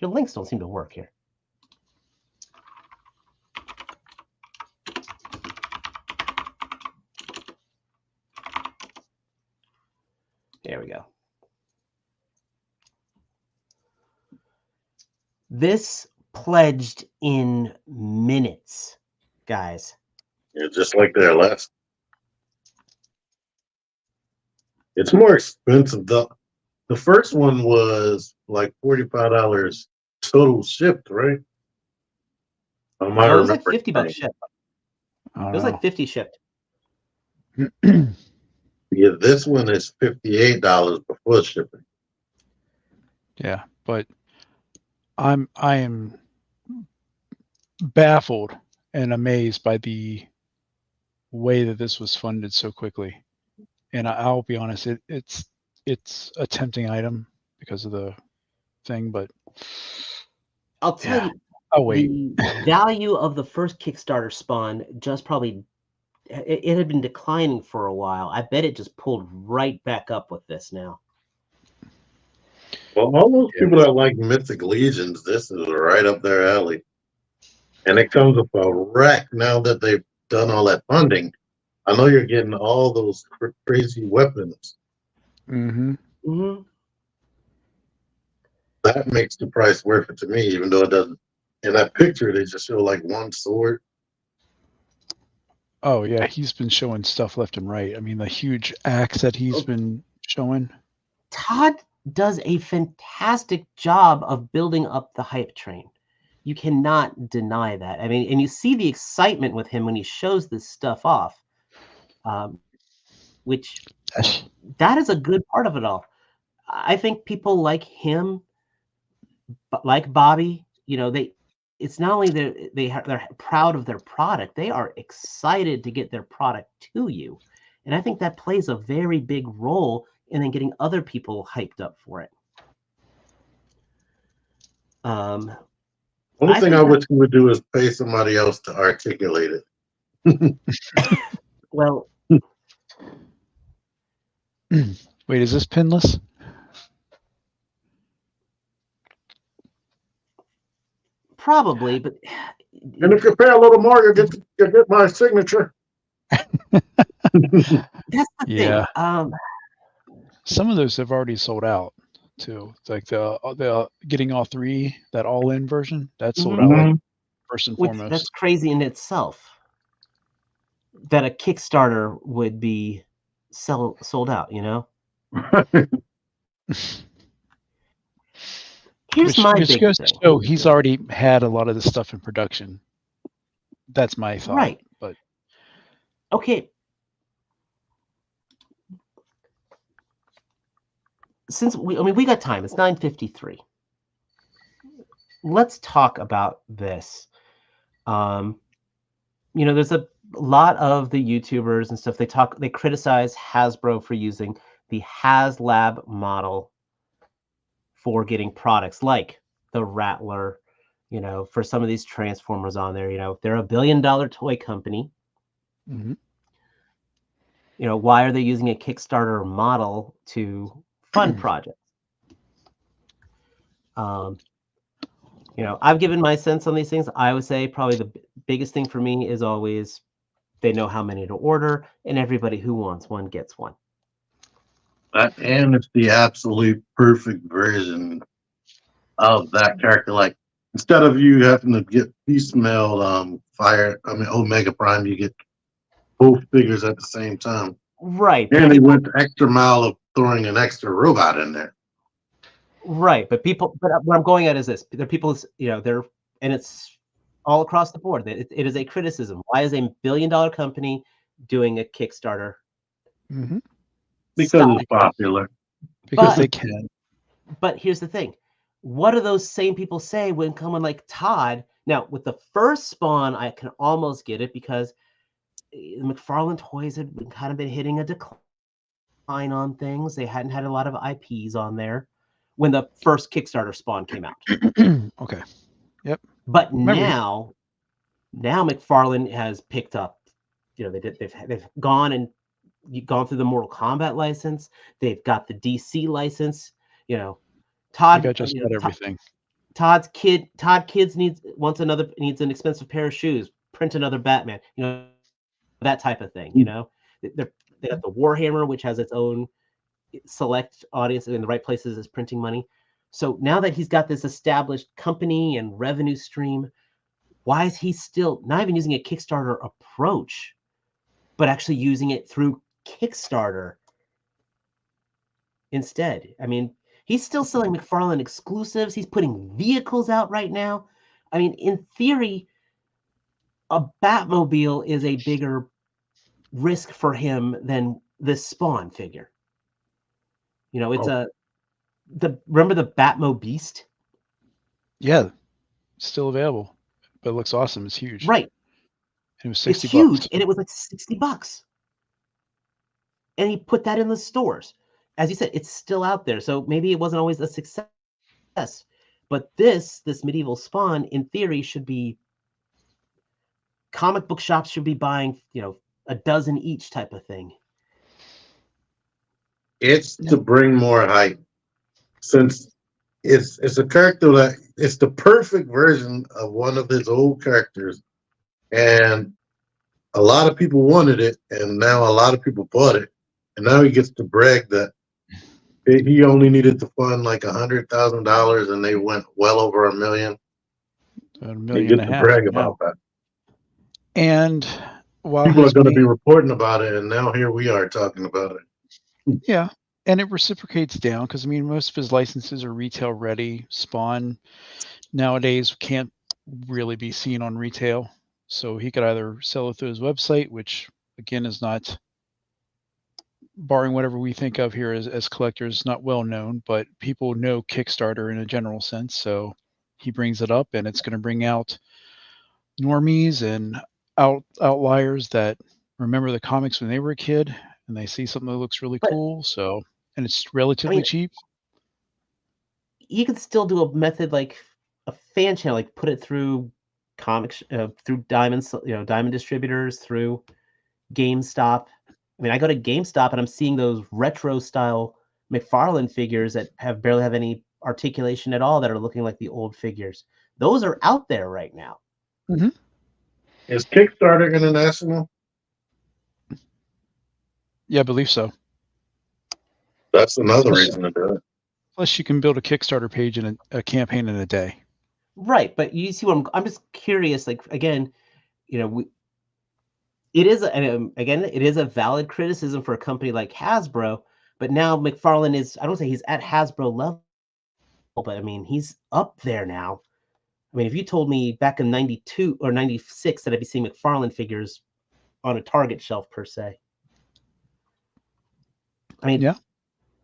Your links don't seem to work here. There we go. This pledged in minutes, guys. Yeah, just like their last. It's more expensive. The first one was like $45 total shipped, right? It was like $50 shipped. It was like 50 shipped. Yeah, this one is $58 before shipping. Yeah, but I am baffled and amazed by the way that this was funded so quickly. And I'll be honest, it's a tempting item because of the thing, but I'll tell you, I'll wait. The value of the first Kickstarter Spawn just probably it had been declining for a while. I bet it just pulled right back up with this now. Well, all those people that like Mythic Legions, this is right up their alley. And it comes with a rack now that they've done all that funding. I know you're getting all those crazy weapons. Mm-hmm. Mm-hmm. That makes the price worth it to me, even though it doesn't. In that picture, they just show like one sword. Oh yeah, he's been showing stuff left and right. I mean, the huge axe that he's been showing. Todd does a fantastic job of building up the hype train. You cannot deny that. I mean, and you see the excitement with him when he shows this stuff off, which that is a good part of it all. I think people like him, like Bobby, it's not only they're proud of their product, they are excited to get their product to you. And I think that plays a very big role in then getting other people hyped up for it. Only I thing think I that, wish we would do is pay somebody else to articulate it. well, Wait, is this pinless? probably, but And if you pay a little more, you get my signature. that's the Yeah. thing. Some of those have already sold out too. Like the getting all three, that all in version, that's sold out like first and Which foremost. that's crazy in itself. That a Kickstarter would be sold out, Here's my which big goes to thing. show he's already had a lot of the stuff in production. That's my thought. Right. But Okay. Since we got time. It's 9:53. Let's talk about this. There's a lot of the YouTubers and stuff. They criticize Hasbro for using the HasLab model for getting products like the Rattler, for some of these Transformers on there. They're a $1 billion toy company. Mhm. Why are they using a Kickstarter model to fund projects? I've given my sense on these things. I would say probably the biggest thing for me is always they know how many to order, and everybody who wants one gets one. And it's the absolute perfect version of that character. Like, instead of you having to get piecemeal Omega Prime, you get both figures at the same time. Right. And they went the extra mile of throwing an extra robot in there. Right. But what I'm going at is this. There are people, and it's all across the board. It is a criticism. Why is a $1 billion company doing a Kickstarter? Mm-hmm. Because it's popular. Because they can. But here's the thing. What do those same people say when someone like Todd? Now, with the first Spawn, I can almost get it because the McFarlane toys had been hitting a decline on things. They hadn't had a lot of IPs on there when the first Kickstarter Spawn came out. Okay. Yep. But now McFarlane has picked up. They've gone through the Mortal Kombat license. They've got the DC license. Todd just got everything. Todd Kids wants an expensive pair of shoes. Print another Batman. That type of thing. They got the Warhammer, which has its own select audience in the right places is printing money. So now that he's got this established company and revenue stream, why is he still not even using a Kickstarter approach, but actually using it through Kickstarter instead? I mean, he's still selling McFarlane exclusives. He's putting vehicles out right now. I mean, in theory, a Batmobile is a bigger risk for him than this Spawn figure. It's remember the Batmo Beast? Yeah, still available, but it looks awesome. It's huge. Right. It was $60. It's huge, and it was like $60. And he put that in the stores. As you said, it's still out there. So maybe it wasn't always a success. But this medieval Spawn, in theory, should be comic book shops should be buying, a dozen each type of thing. It's to bring more hype, since it's a character that it's the perfect version of one of his old characters, and a lot of people wanted it, and now a lot of people bought it, and now he gets to brag that he only needed to fund like $100,000, and they went well over $1 million. A He million gets and to a half brag right now. about that. And while People are his going to be main, reporting about it, and now here we are talking about it. yeah, and it reciprocates down because I mean most of his licenses are retail ready. Spawn nowadays can't really be seen on retail, so he could either sell it through his website, which again is not, barring whatever we think of here as collectors, not well known, but people know Kickstarter in a general sense. So he brings it up, and it's going to bring out normies and outliers that remember the comics when they were a kid, and they see something that looks really But cool. So, and it's I relatively mean, cheap. you could still do a method like a fan channel, like put it through comics, through Diamonds, Diamond distributors, through GameStop. I mean, I go to GameStop and I'm seeing those retro style McFarlane figures that barely have any articulation at all that are looking like the old figures. Those are out there right now. Mm-hmm. Is Kickstarter international? Yeah, I believe so. That's another Plus, reason to do it. plus you can build a Kickstarter page and a campaign in a day. Right, but you see what I'm just curious. Like again, it is again, it is a valid criticism for a company like Hasbro, but now McFarlane is, I don't say he's at Hasbro level, but I mean he's up there now. I mean, if you told me back in 92 or 96 that I'd be seeing McFarlane figures on a Target shelf per se. I mean, Yeah.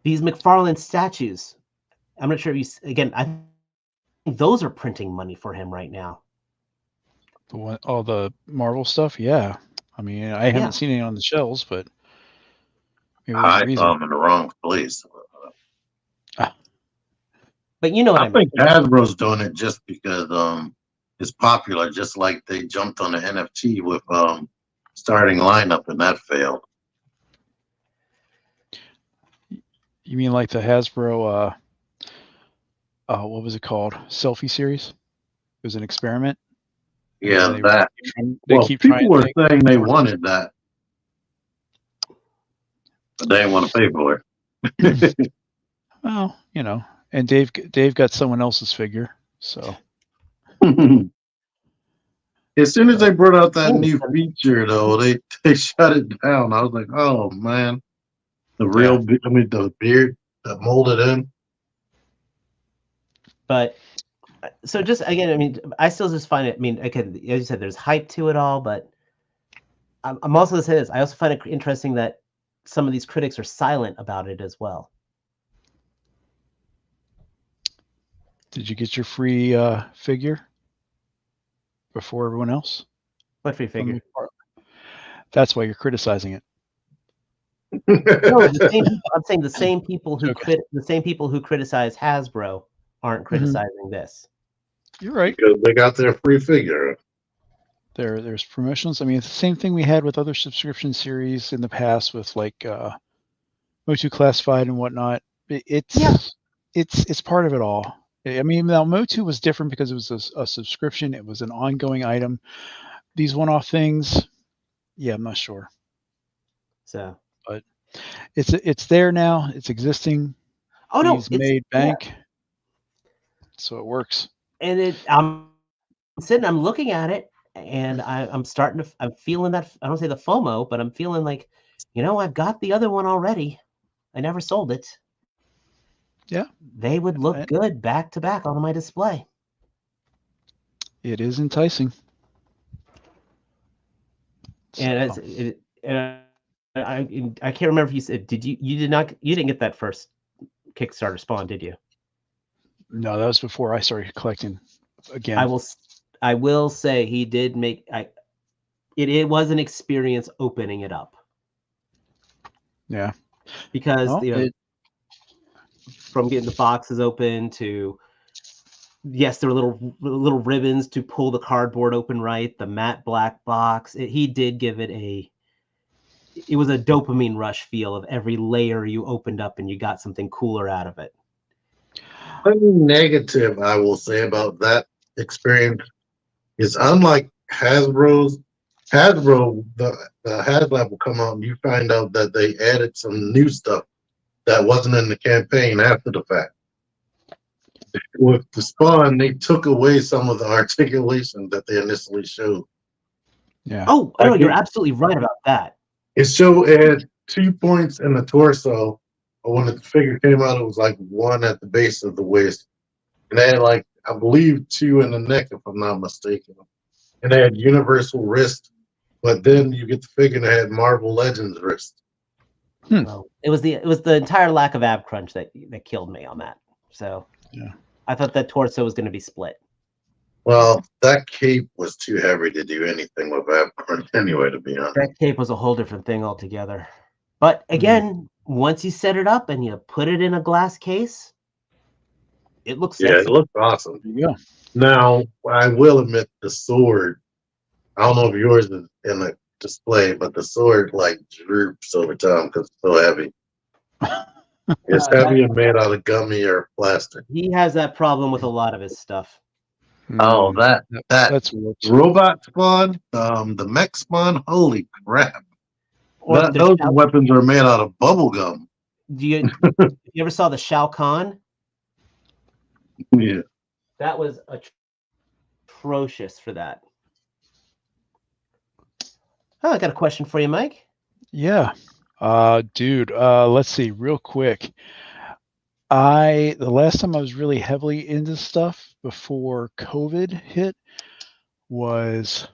these McFarlane statues, I'm not sure if you, again, I think those are printing money for him right now. All the Marvel stuff, yeah. I mean, I haven't seen any on the shelves, but maybe there's a I reason. saw him in the wrong place. But you know what I I mean. think Hasbro's doing it just because it's popular, just like they jumped on the NFT with starting lineup and that failed. You mean like the Hasbro, what was it called? Selfie series? It was an experiment. Yeah, They that. keep People trying were things. saying they wanted that, but they didn't want to pay for it. Well, and Dave got someone else's figure, so. As soon as they brought out that Oh, new feature, though, they shut it down. I was like, oh man, Yeah. the beard that molded in. But so just again, I mean, I still just find it. I mean, again, as you said, there's hype to it all, but I'm also going to say this. I also find it interesting that some of these critics are silent about it as well. Did you get your free figure before everyone else? What free figure? That's why you're criticizing it. No, I'm saying the same people who Okay. the same people who criticize Hasbro aren't criticizing this. You're right. Because they got their free figure. There's promotions. I mean, it's the same thing we had with other subscription series in the past with like Motu Classified and whatnot. It's part of it all. I mean, now Motu was different because it was a subscription. It was an ongoing item. These one-off things, yeah, I'm not sure. So, but it's there now. It's existing. oh no, He's made bank, so it works. And I'm sitting, I'm looking at it, and I'm starting to, I'm feeling that, I don't say the FOMO, but I'm feeling like, I've got the other one already. I never sold it. Yeah. They would look good back to back on my display. It is enticing. And I can't remember if you said, you didn't get that first Kickstarter spawn, did you? No, that was before I started collecting again. I will say he did make it was an experience opening it up. Yeah. Because from getting the boxes open to, yes, there were little ribbons to pull the cardboard open right, the matte black box. He did give it it was a dopamine rush feel of every layer you opened up and you got something cooler out of it. One negative I will say about that experience is, unlike Hasbro's, Hasbro, the HasLab will come out and you find out that they added some new stuff that wasn't in the campaign after the fact. With the Spawn, they took away some of the articulation that they initially showed. Yeah. Oh, no, you're absolutely right about that. It showed it had 2 points in the torso, but when the figure came out, it was like 1 at the base of the waist. And they had like, I believe, 2 in the neck, if I'm not mistaken. And they had universal wrist, but then you get the figure and it had Marvel Legends wrist. Well, it was the entire lack of ab crunch that killed me on that. So Yeah. I thought that torso was going to be split. Well, that cape was too heavy to do anything with ab crunch anyway, to be honest. That cape was a whole different thing altogether. But again, once you set it up and you put it in a glass case, it looks sexy. Yeah, it looks awesome. Yeah. Now, I will admit the sword, I don't know if yours is in the display, but the sword like droops over time because it's so heavy. It's heavy and made out of gummy or plastic. He has that problem with a lot of his stuff. Oh, that that's robot spawn, the mech spawn, holy crap. Or Those weapons are made out of bubble gum. You ever saw the Shao Kahn? Yeah. That was atrocious for that. Oh, I got a question for you, Mike. Yeah. Dude, let's see real quick. The last time I was really heavily into stuff before COVID hit was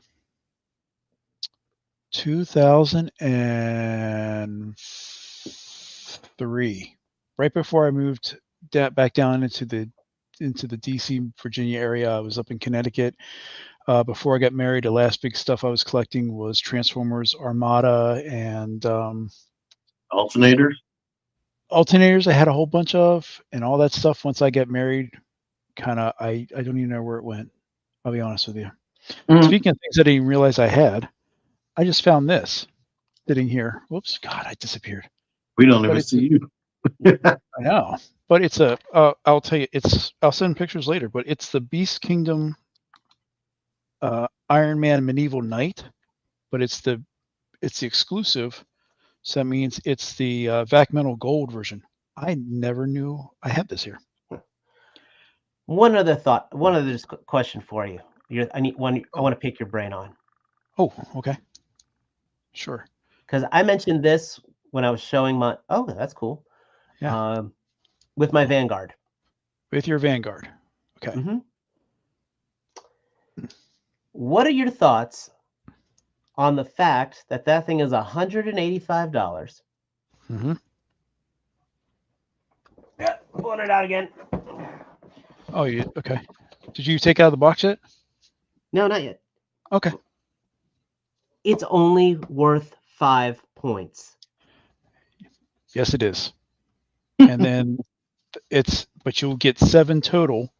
2003, right before I moved back down into the DC, Virginia area. I was up in Connecticut. Before I got married, the last big stuff I was collecting was Transformers, Armada, and alternators. Alternators I had a whole bunch of, and all that stuff. Once I got married, kind of, I don't even know where it went. I'll be honest with you. Speaking of things I didn't even realize I had, I just found this sitting here. Whoops, God, I disappeared. We don't even see you. I know, but it's a. I'll tell you, I'll send pictures later, but it's the Beast Kingdom Iron Man Medieval Knight, but it's the exclusive. So that means it's the Vac Metal Gold version. I never knew I had this here. One other question for you. I want to pick your brain on. Oh, okay. Sure. Because I mentioned this when I was showing my. Oh, that's cool. Yeah. With my Vanguard. With your Vanguard. Okay. Mm-hmm. What are your thoughts on the fact that thing is $185? Mm-hmm. Yeah, pulling it out again. Oh, you okay? Did you take out of the box yet? No, not yet. Okay. It's only worth 5 points. Yes, it is. And then but you'll get 7 total.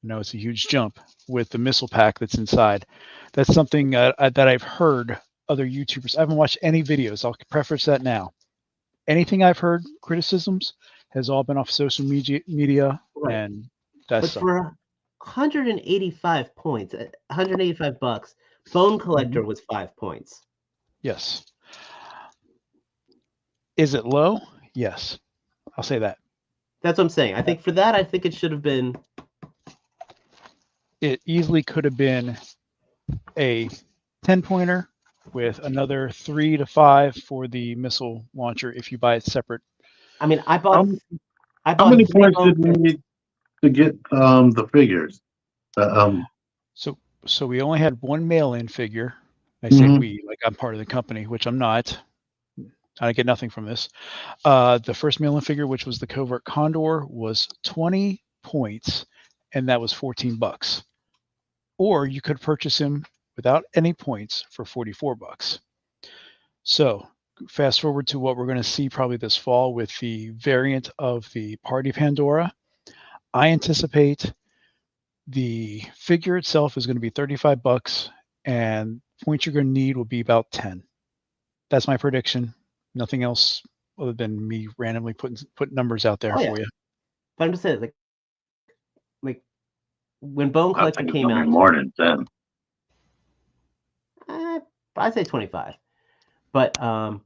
No, it's a huge jump with the missile pack that's inside. That's something that I've heard other YouTubers. I haven't watched any videos. I'll preface that now. Anything I've heard criticisms has all been off social media Right. and that's. But for 185 points, $185, Bone Collector was 5 points. Yes. Is it low? Yes. I'll say that. That's what I'm saying. I think for that, it should have been. It easily could have been a 10-pointer with another 3 to 5 for the missile launcher if you buy it separate. I mean, I bought. How many points did we need to get the figures? So we only had one mail-in figure. I say we, like I'm part of the company, which I'm not. I get nothing from this. The first mail-in figure, which was the Covert Condor, was 20 points, and that was $14. Or you could purchase him without any points for $44. So fast forward to what we're going to see probably this fall with the variant of the Party Pandora. I anticipate the figure itself is going to be $35, and points you're going to need will be about 10. That's my prediction. Nothing else other than me randomly putting numbers out there for you. But I'm just saying, like when Bone Collector came out, more than 10. I'd say 25. But Bone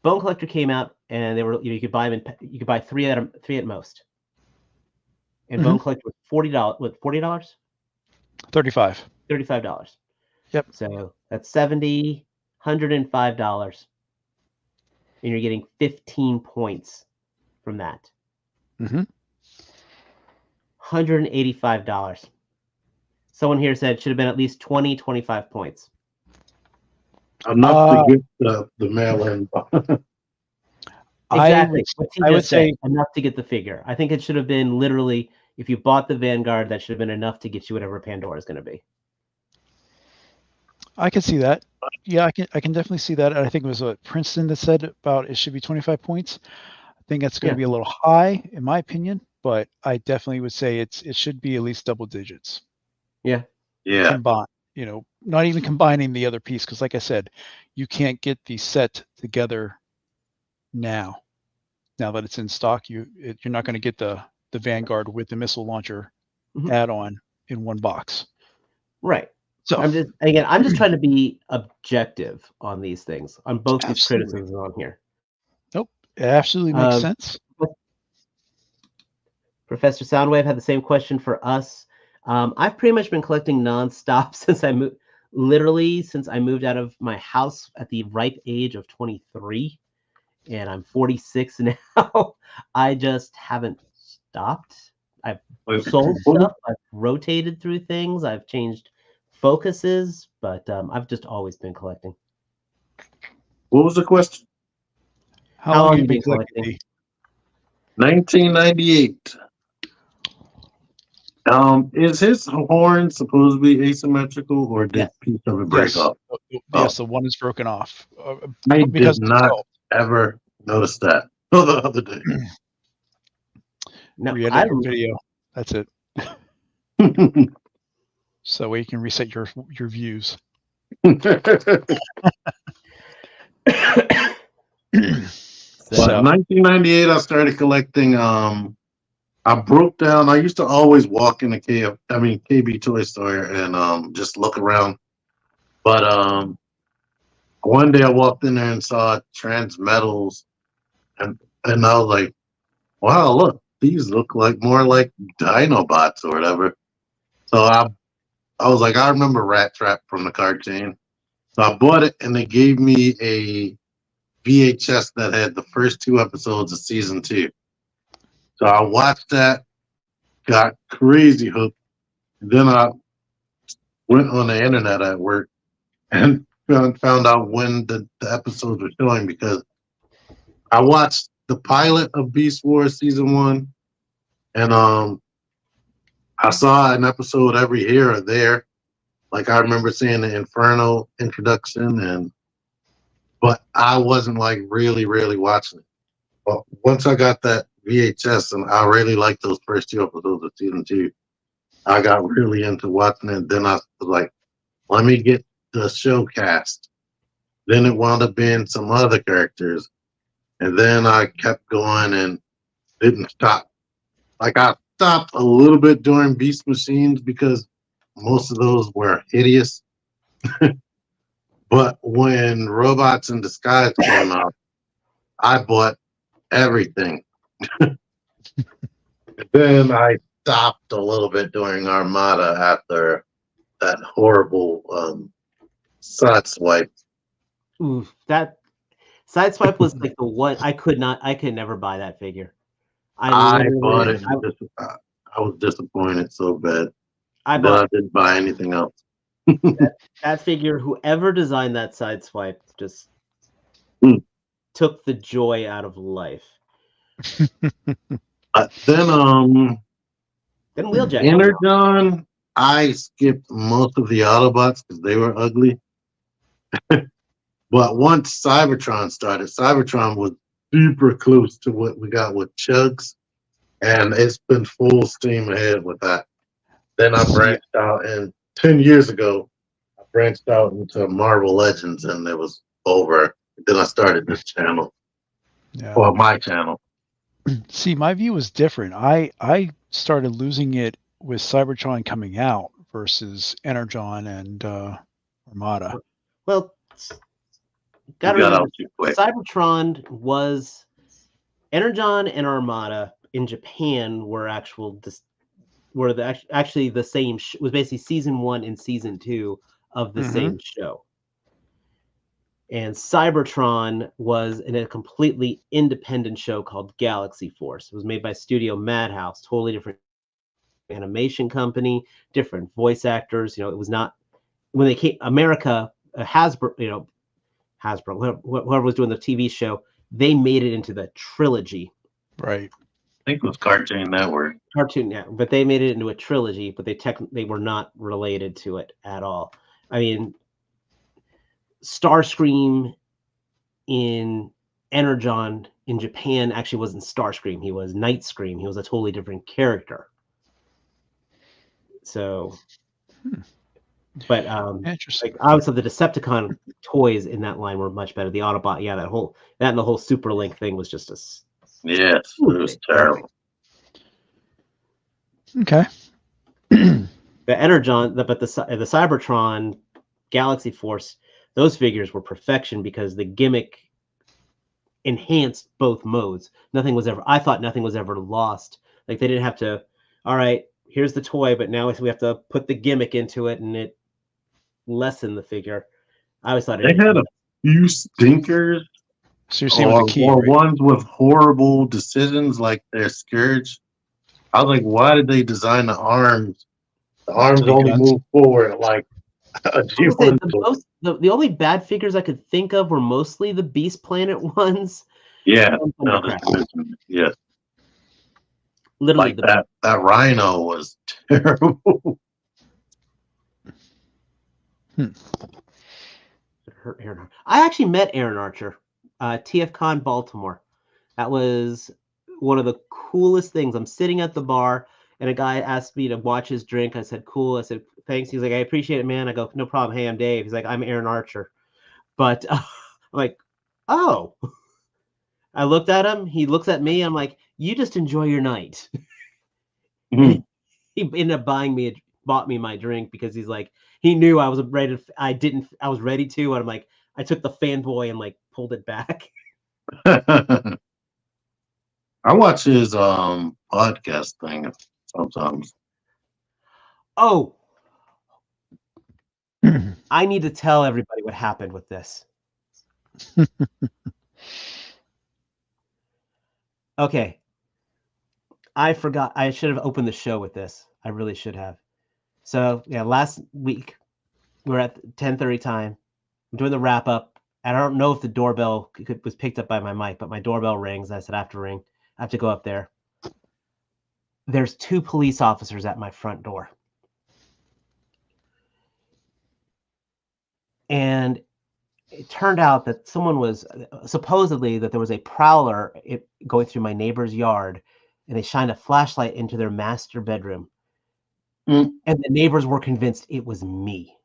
Collector came out, and they were you could buy them you could buy three at most. And Bone Collector was $40. What, $40? 35. $35. Yep. So that's $70, $105, and you're getting 15 points from that. Mm-hmm. $185. Someone here said it should have been at least 20, 25 points. Enough to get the mail-in. Exactly. I would say enough to get the figure. I think it should have been literally, if you bought the Vanguard, that should have been enough to get you whatever Pandora is going to be. I can see that. Yeah, I can definitely see that. I think it was what Princeton that said about it should be 25 points. I think that's going to be a little high, in my opinion, but I definitely would say it should be at least double digits. Yeah. Yeah. Combine, not even combining the other piece, because like I said, you can't get the set together now that it's in stock. You're not going to get the Vanguard with the missile launcher add-on in one box. Right. So I'm just trying to be objective on these things, on both these criticisms on here. Nope, it absolutely makes sense. Professor Soundwave had the same question for us. I've pretty much been collecting nonstop since I moved. Literally since I moved out of my house at the ripe age of 23, and I'm 46 now. I just haven't stopped. I've sold stuff. I've rotated through things. I've changed focuses, but I've just always been collecting. What was the question? How long have you been collecting? 1998. Is his horn supposed to be asymmetrical, or did piece of it break off? Yes, the one is broken off. I did not ever notice that the other day. No, re-edit your video. That's it. So that way you can reset your views. So, 1998, I started collecting. I broke down. I used to always walk in the KB toy store and just look around. But one day I walked in there and saw Transmetals, and I was like, "Wow, look, these look like more like Dinobots or whatever." So I was like, I remember Rat Trap from the cartoon. So I bought it, and they gave me a VHS that had the first 2 episodes of season 2. So I watched that, got crazy hooked. Then I went on the internet at work and found out when the episodes were showing, because I watched the pilot of Beast Wars season 1, and I saw an episode every here or there. Like I remember seeing the Inferno introduction, but I wasn't like really watching it. But once I got that VHS, and I really liked those first 2 episodes of season 2, I got really into watching it. Then I was like, let me get the show cast. Then it wound up being some other characters, and then I kept going and didn't stop. Like I stopped a little bit during Beast Machines because most of those were hideous. But when Robots in Disguise came out, I bought everything. Then I stopped a little bit during Armada after that horrible Sideswipe. Ooh, that Sideswipe was like the one I could never buy that figure. I bought it. I was disappointed so bad. I didn't buy anything else. that figure, whoever designed that Sideswipe, just took the joy out of life. Then Wheeljack. Energon, I skipped most of the Autobots because they were ugly. But once Cybertron started, Cybertron was super close to what we got with Chugs, and it's been full steam ahead with that. Then I branched out, and 10 years ago, I branched out into Marvel Legends, and it was over. Then I started this channel, or my channel. See, my view was different. I started losing it with Cybertron coming out versus Energon and Armada. Well, Gotta got remember, out too quick. Cybertron was Energon and Armada in Japan were actually the same. Was basically season 1 and season 2 of the same show. And Cybertron was in a completely independent show called Galaxy Force. It was made by Studio Madhouse, totally different animation company, different voice actors. It was not when they came America, Hasbro, Hasbro, whoever was doing the TV show, they made it into the trilogy. Right. I think it was Cartoon Network. Cartoon Network, but they made it into a trilogy, but they were not related to it at all. I mean, Starscream in Energon in Japan actually wasn't Starscream. He was Night Scream. He was a totally different character. So, but Interesting. like obviously the Decepticon toys in that line were much better. The Autobot, yeah, that and the whole Super Link thing was just Yes, it was terrible. Okay. The Energon, but the Cybertron, Galaxy Force, those figures were perfection because the gimmick enhanced both modes. I thought nothing was ever lost. Like they didn't have to, all right, here's the toy, but now we have to put the gimmick into it and it lessened the figure. I always thought they had a few stinkers. So you're seeing with the key, or right? ones with horrible decisions like their Scourge. I was like, why did they design the arms? The arms only move forward like a G1. The only bad figures I could think of were mostly the Beast Planet ones. Yeah, yes. Literally, like that Rhino was terrible. I actually met Aaron Archer, TFCon Baltimore. That was one of the coolest things. I'm sitting at the bar, and a guy asked me to watch his drink. I said, cool. I said, thanks. He's like, I appreciate it, man. I go, no problem. Hey, I'm Dave. He's like, I'm Aaron Archer. But I'm like, oh. I looked at him. He looks at me. I'm like, you just enjoy your night. He ended up bought me my drink because he's like, he knew I was ready to, I was ready to, and I'm like, I took the fanboy and like pulled it back. I watch his podcast thing sometimes. Oh, I need to tell everybody what happened with this. Okay. I forgot. I should have opened the show with this. I really should have. So yeah, last week we were at 10:30 time. I'm doing the wrap up. I don't know if the doorbell was picked up by my mic, but my doorbell rings. I said I have to ring. I have to go up there. There's 2 police officers at my front door. And it turned out that someone was supposedly that there was a prowler going through my neighbor's yard, and they shined a flashlight into their master bedroom. And the neighbors were convinced it was me.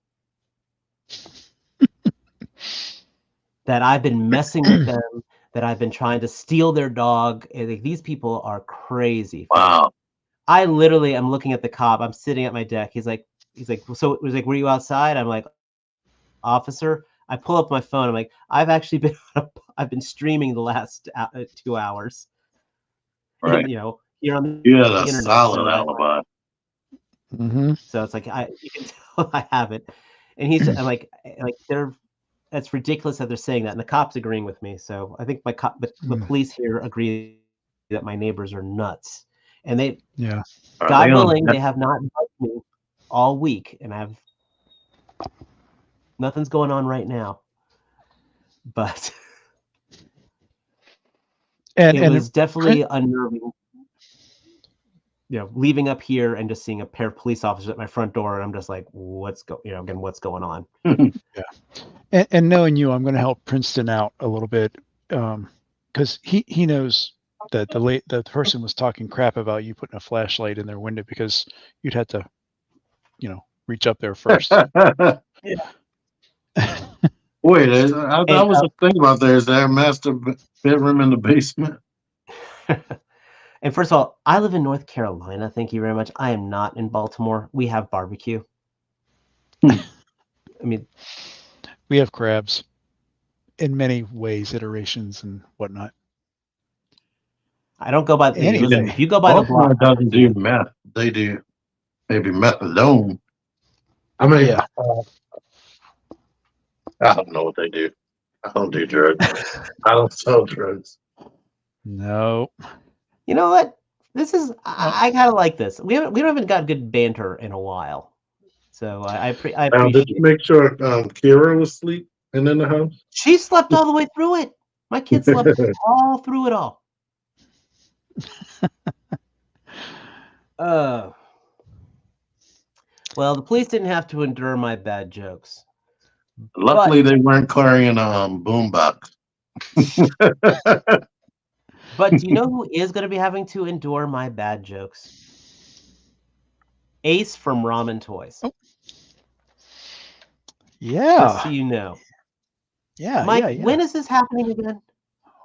That I've been messing with them, that I've been trying to steal their dog. Like, these people are crazy. Wow. I literally am looking at the cop. I'm sitting at my deck. He's like, so it was like, were you outside? I'm like, officer. I pull up my phone. I'm like, I've been streaming the last 2 hours. Right. And, you're on the internet. internet, Solid alibi. So it's like you can tell I have it. And he's like that's ridiculous that they're saying that, and the cops agreeing with me. So I think the police here agree that my neighbors are nuts, and God willing, they have not bugged me all week, and nothing's going on right now. But it was definitely unnerving. Leaving up here and just seeing a pair of police officers at my front door, and I'm just like, what's going on? Yeah. And knowing you, I'm going to help Princeton out a little bit, because he knows that the person was talking crap about you putting a flashlight in their window because you'd had to, reach up there first. Yeah. Wait, that was the thing about there. Is there a master bedroom in the basement? And first of all, I live in North Carolina. Thank you very much. I am not in Baltimore. We have barbecue. I mean, We have crabs in many ways, iterations and whatnot. I don't go by. Anyway. Listen, if you go by the block, Baltimore doesn't do meth. They do maybe methadone. I mean, Yeah. I don't know what they do. I don't do drugs. I don't sell drugs. No. you know what? This is I kind of like this. We haven't got good banter in a while, so I Now, appreciate did you it. make sure Kira was asleep and in the house? She slept all the way through it. My kid slept all through it all. Well, the police didn't have to endure my bad jokes. Luckily, they weren't carrying a boombox. But do you know who is going to be having to endure my bad jokes? Ace from Ramen Toys. Oh. Just Yeah. so you know. Yeah. Mike, Yeah. when is this happening again?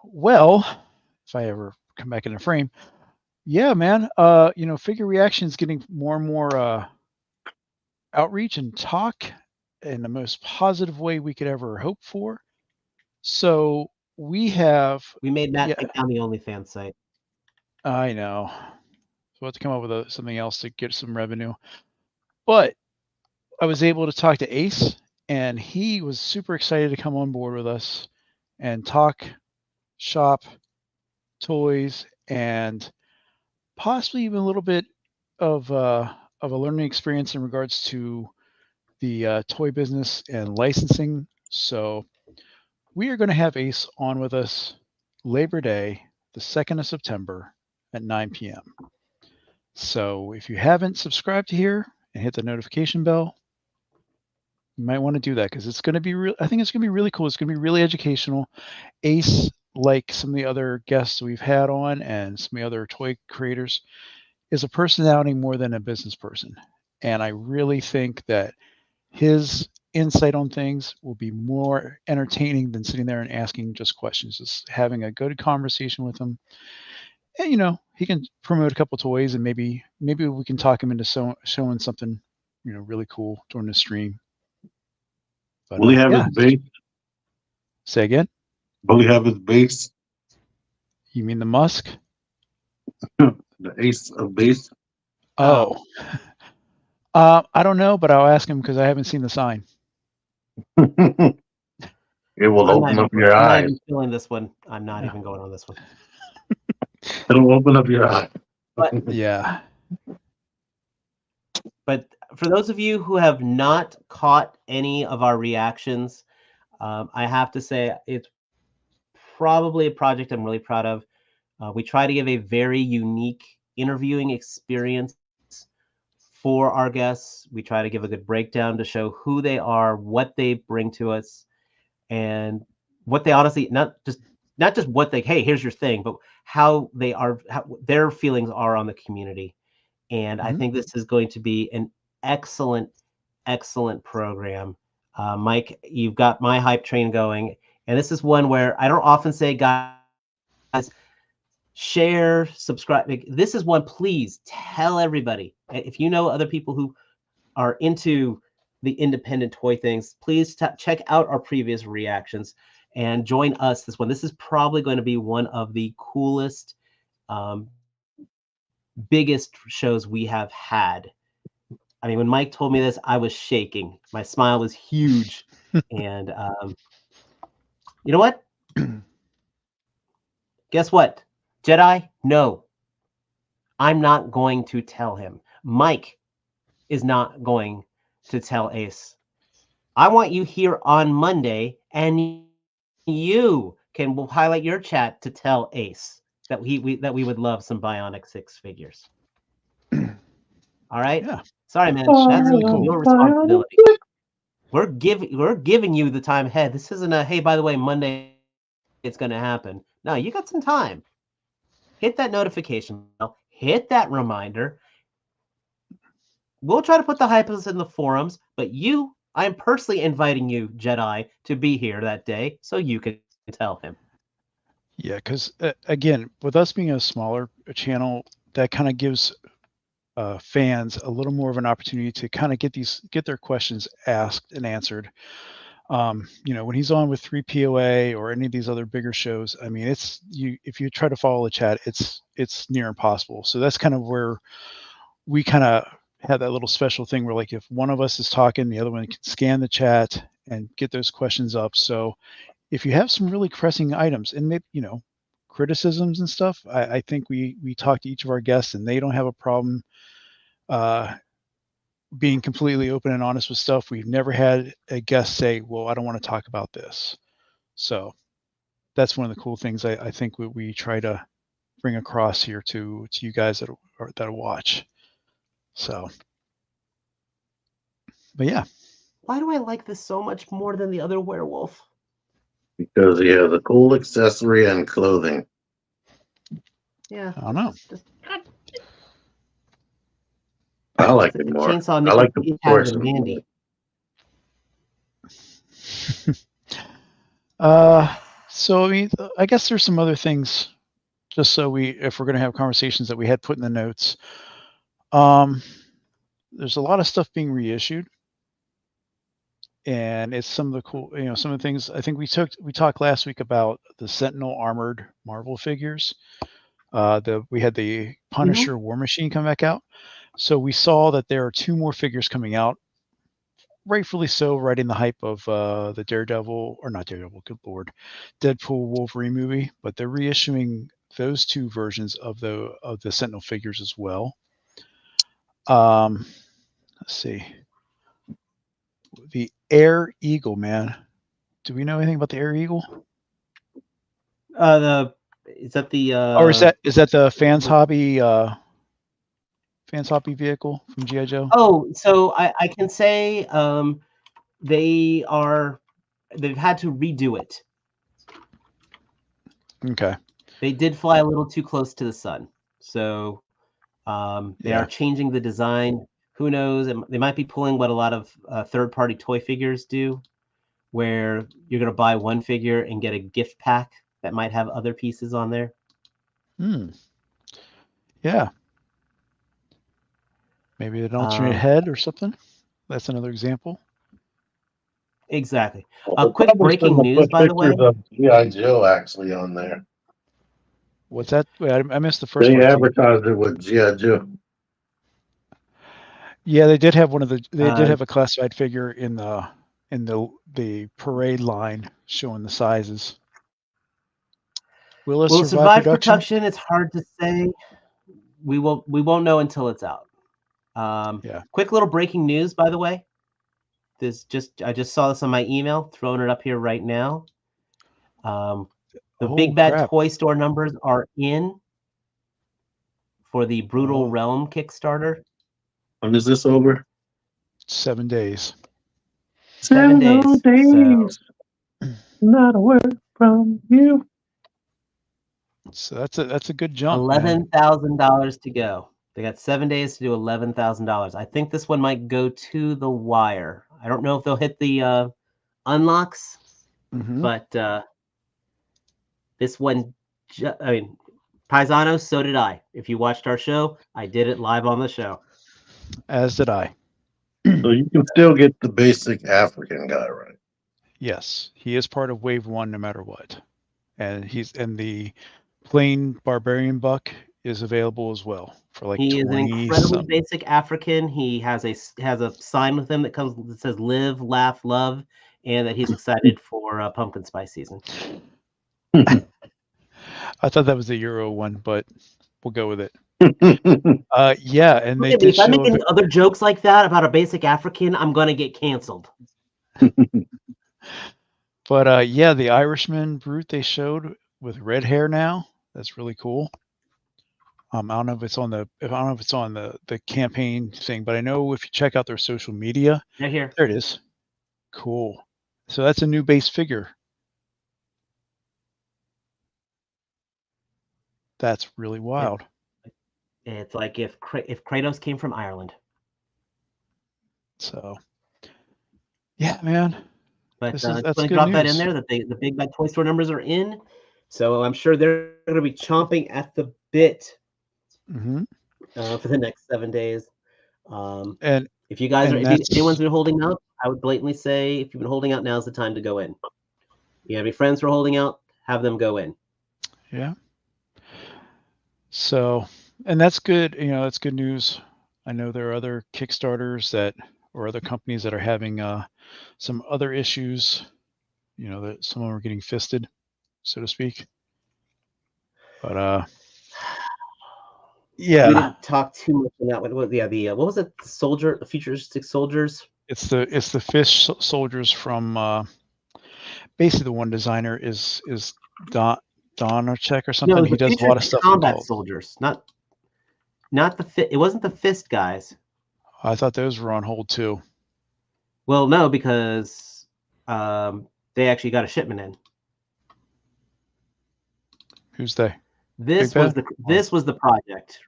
Well, if I ever come back in the frame, yeah, man. Figure reaction is getting more and more outreach and talk in the most positive way we could ever hope for. So we have. We made Matt Yeah, take down the OnlyFans site. I know. So we'll have to come up with something else to get some revenue. But I was able to talk to Ace, and he was super excited to come on board with us and talk shop, toys, and possibly even a little bit of a learning experience in regards to the toy business and licensing. So we are going to have Ace on with us Labor Day, the 2nd of September at 9 p.m. So if you haven't subscribed to here and hit the notification bell, you might want to do that because it's going to be real. I think it's going to be really cool. It's going to be really educational. Ace, like some of the other guests we've had on and some of the other toy creators, is a personality more than a business person. And I really think that his insight on things will be more entertaining than sitting there and asking just questions. Just having a good conversation with him. And he can promote a couple toys and maybe we can talk him into showing something, really cool during the stream. But Will he have yeah. his base? Say again? Will he have his base? You mean the Musk? The ace of base? Oh. I don't know, but I'll ask him because I haven't seen the sign. It will open up your I'm not eyes. even feeling this one. I'm not even going on this one. It'll open up your eyes. But Yeah. But for those of you who have not caught any of our reactions, I have to say it's probably a project I'm really proud of. We try to give a very unique interviewing experience for our guests. We try to give a good breakdown to show who they are, what they bring to us, and what they honestly not just what they hey here's your thing, but how they are, how their feelings are on the community. And I think this is going to be an excellent program. Mike, you've got my hype train going, and this is one where I don't often say, guys, share, subscribe. This is one, please tell everybody. If you know other people who are into the independent toy things, please check out our previous reactions and join us this one. This is probably going to be one of the coolest, biggest shows we have had. I mean, when Mike told me this, I was shaking. My smile was huge. And you know what? Guess what? Jedi, no. I'm not going to tell him. Mike is not going to tell Ace. I want you here on Monday, and you can highlight your chat to tell Ace that we would love some Bionic 6 figures. All right? Yeah. Sorry, man. That's really cool. Your responsibility. We're giving you the time ahead. This isn't a, hey, by the way, Monday it's going to happen. No, you got some time. Hit that notification bell. Hit that reminder. We'll try to put the hypes in the forums, but I'm personally inviting you, Jedi, to be here that day so you can tell him. Yeah, because again, with us being a smaller channel, that kind of gives fans a little more of an opportunity to kind of get their questions asked and answered. When he's on with 3POA or any of these other bigger shows, I mean, if you try to follow the chat, it's near impossible. So that's kind of where we kind of have that little special thing where, like, if one of us is talking, the other one can scan the chat and get those questions up. So if you have some really pressing items and maybe, criticisms and stuff, I think we talk to each of our guests and they don't have a problem being completely open and honest with stuff. We've never had a guest say, well, I don't want to talk about this. So that's one of the cool things I think we try to bring across here to you guys that watch. So, but yeah. Why do I like this so much more than the other werewolf? Because he has a cool accessory and clothing. Yeah. I don't know. I like it more. Chainsaw I like the Nicky has proportions. and Mandy. So I mean, I guess there's some other things. Just so if we're going to have conversations that we had put in the notes, there's a lot of stuff being reissued, and it's some of the cool, some of the things. I think we talked last week about the Sentinel armored Marvel figures. We had the Punisher War Machine come back out, so we saw that there are 2 more figures coming out. Rightfully so, riding the hype of the Daredevil, or not Daredevil, good lord, Deadpool Wolverine movie, but they're reissuing those 2 versions of the Sentinel figures as well. Let's see. The Air Eagle, man. Do we know anything about the Air Eagle? Is that the or is that the Fans Hobby vehicle from G.I. Joe? Oh, so I can say they've had to redo it. Okay. They did fly a little too close to the sun. So they are changing the design. Who knows? They might be pulling what a lot of third-party toy figures do, where you're going to buy one figure and get a gift pack that might have other pieces on there. Yeah. Maybe an alternate head or something. That's another example. Exactly. Well, Quick breaking news, by the way. Of G.I. Joe actually on there. What's that? Wait, I missed the first They part. advertised it with G.I. Joe. Yeah, they did have did have a classified figure in the parade line showing the sizes. Will it survive production? It's hard to say. We won't know until it's out. Quick little breaking news, by the way. I just saw this on my email, throwing it up here right now. The Big Bad Toy Store numbers are in for the Brutal Realm Kickstarter. When is this over? 7 days. 7 days. So. Not a word from you. So that's a good jump. $11,000 to go. They got 7 days to do $11,000. I think this one might go to the wire. I don't know if they'll hit the unlocks, but this one, Paisano, so did I. If you watched our show, I did it live on the show. As did I. So you can still get the basic African guy, right? Yes, he is part of Wave 1 no matter what. And the plain Barbarian Buck is available as well for like he 20 is an incredibly basic African. He has a sign with him that says "Live, Laugh, Love," and that he's excited for pumpkin spice season. I thought that was the Euro one, but we'll go with it. Yeah, and they did if I make any other jokes like that about a basic African, I'm gonna get canceled. But yeah, the Irishman brute they showed with red hair now. That's really cool. I don't know if it's on the campaign thing, but I know if you check out their social media, right here, there it is. Cool. So that's a new base figure. That's really wild. It's like if Kratos came from Ireland. So, yeah, man. But that's going to drop that in there. That the Big Bad Toy Store numbers are in, so I'm sure they're going to be chomping at the bit for the next 7 days. And if you guys if anyone's been holding up, I would blatantly say if you've been holding out, now's the time to go in. You have any friends who are holding out, have them go in. Yeah. So, and that's good. That's good news. I know there are other Kickstarters or other companies that are having some other issues. That some of them are getting fisted, so to speak. But yeah, we didn't talk too much on that one. What was it? The futuristic soldiers. it's the fish soldiers from basically the one designer is Donacek or something. No, He the does a lot of futuristic stuff in combat Cult. soldiers, not the fit. It wasn't the fist guys. I thought those were on hold too. Well, no, because they actually got a shipment in. Who's they? This Big was the project.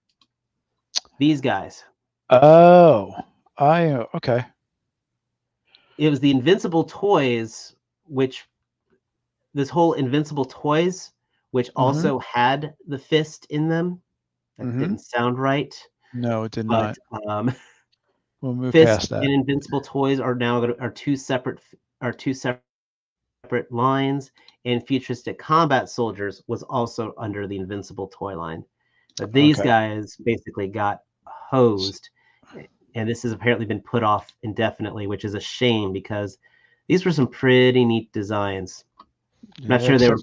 These guys. Oh, okay. It was the Invincible Toys, which this whole Invincible Toys, which also had the fist in them. That didn't sound right. No, it did But not. We'll move Fist past that. and Invincible Toys are now two separate lines, and Futuristic Combat Soldiers was also under the Invincible Toy line. But these guys basically got hosed, and this has apparently been put off indefinitely, which is a shame because these were some pretty neat designs. I'm not sure they were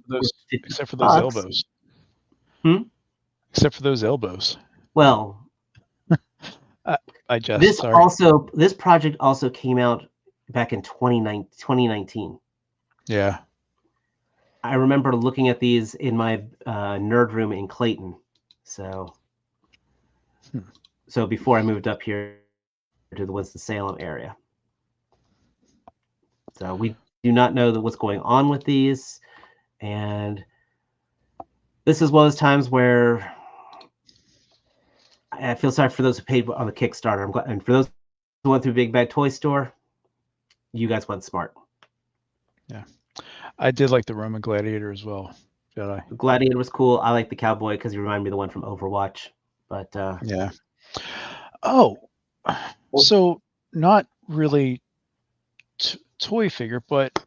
except for those elbows. Except for those elbows. Well, I just this project also came out back in 2019. Yeah. I remember looking at these in my nerd room in Clayton. So before I moved up here to the Winston-Salem area. So we do not know what's going on with these. And this is one of those times where I feel sorry for those who paid on the Kickstarter. I'm glad, and for those who went through Big Bad Toy Store, you guys went smart. Yeah. I did like the Roman Gladiator as well. Did I? The Gladiator was cool. I like the Cowboy because you remind me of the one from Overwatch. But yeah. Oh, so not really toy figure, but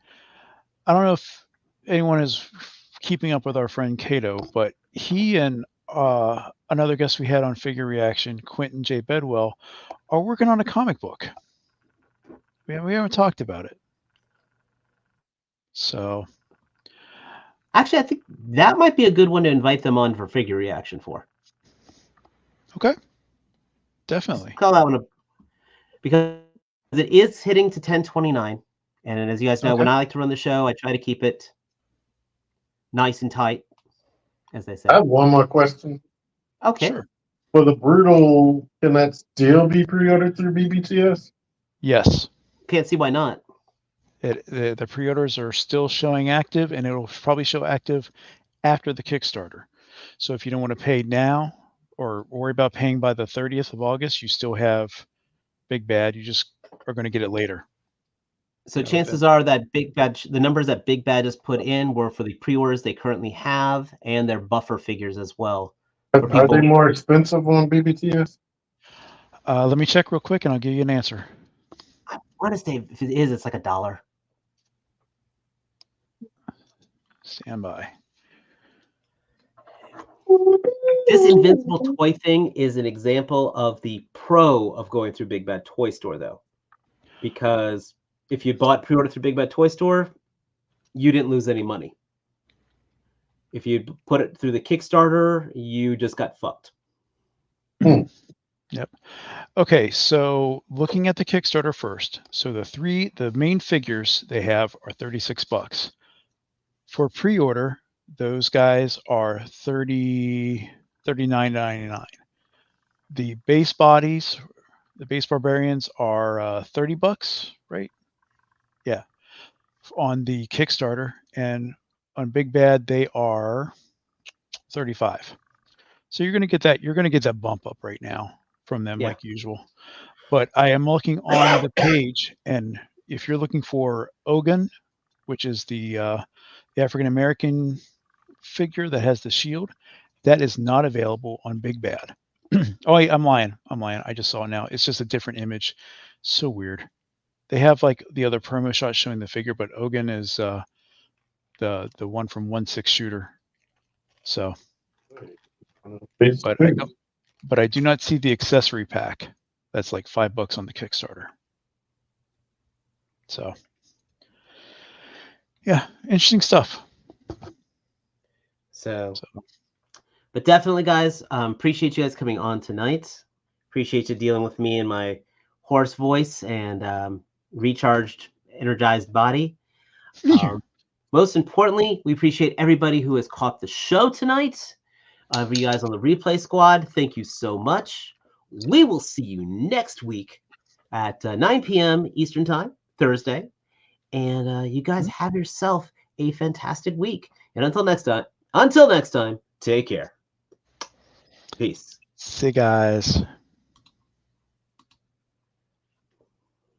I don't know if anyone is keeping up with our friend Cato, but he and another guest we had on Figure Reaction, Quentin J. Bedwell, are working on a comic book. We haven't talked about it. So actually, I think that might be a good one to invite them on for Figure Reaction for. Okay. Definitely. Just call that one because it is hitting to 10:29. And as you guys know, when I like to run the show, I try to keep it nice and tight, as they say. I have one more question. Okay. Sure. For the Brutal, can that still be pre-ordered through BBTS? Yes. Can't see why not. The pre-orders are still showing active, and it'll probably show active after the Kickstarter. So if you don't want to pay now or worry about paying by the 30th of August, you still have Big Bad. You just are going to get it later. So chances are that the numbers that Big Bad just put in were for the pre-orders they currently have and their buffer figures as well. Are they more expensive on BBTS? Let me check real quick, and I'll give you an answer. I want to say if it is, it's like $1. Stand by. This Invincible Toy thing is an example of the pro of going through Big Bad Toy Store, though, because if you bought pre-order through Big Bad Toy Store, you didn't lose any money. If you put it through the Kickstarter, you just got fucked. Yep. Okay, so looking at the Kickstarter first. So the main figures they have are $36. For pre-order, those guys are $39.99. The base bodies, the base barbarians are $30, right? Yeah. On the Kickstarter, and on Big Bad they are $35. So you're going to get that. You're going to get that bump up right now from them, like usual. But I am looking on the page, and if you're looking for Ogun, which is the African American figure that has the shield, that is not available on Big Bad. Oh, I'm lying. I just saw it now. It's just a different image. So weird. they have like the other promo shot showing the figure, but Ogun is the one from 1/6 shooter. So, but I do not see the accessory pack. That's like $5 on the Kickstarter. So, yeah, interesting stuff. So, but definitely, guys, appreciate you guys coming on tonight. Appreciate you dealing with me and my hoarse voice and recharged, energized body. Most importantly, we appreciate everybody who has caught the show tonight. For you guys on the replay squad, thank you so much. We will see you next week at 9 p.m. Eastern Time, Thursday. And you guys have yourself a fantastic week. And until next time, take care. Peace. See you guys.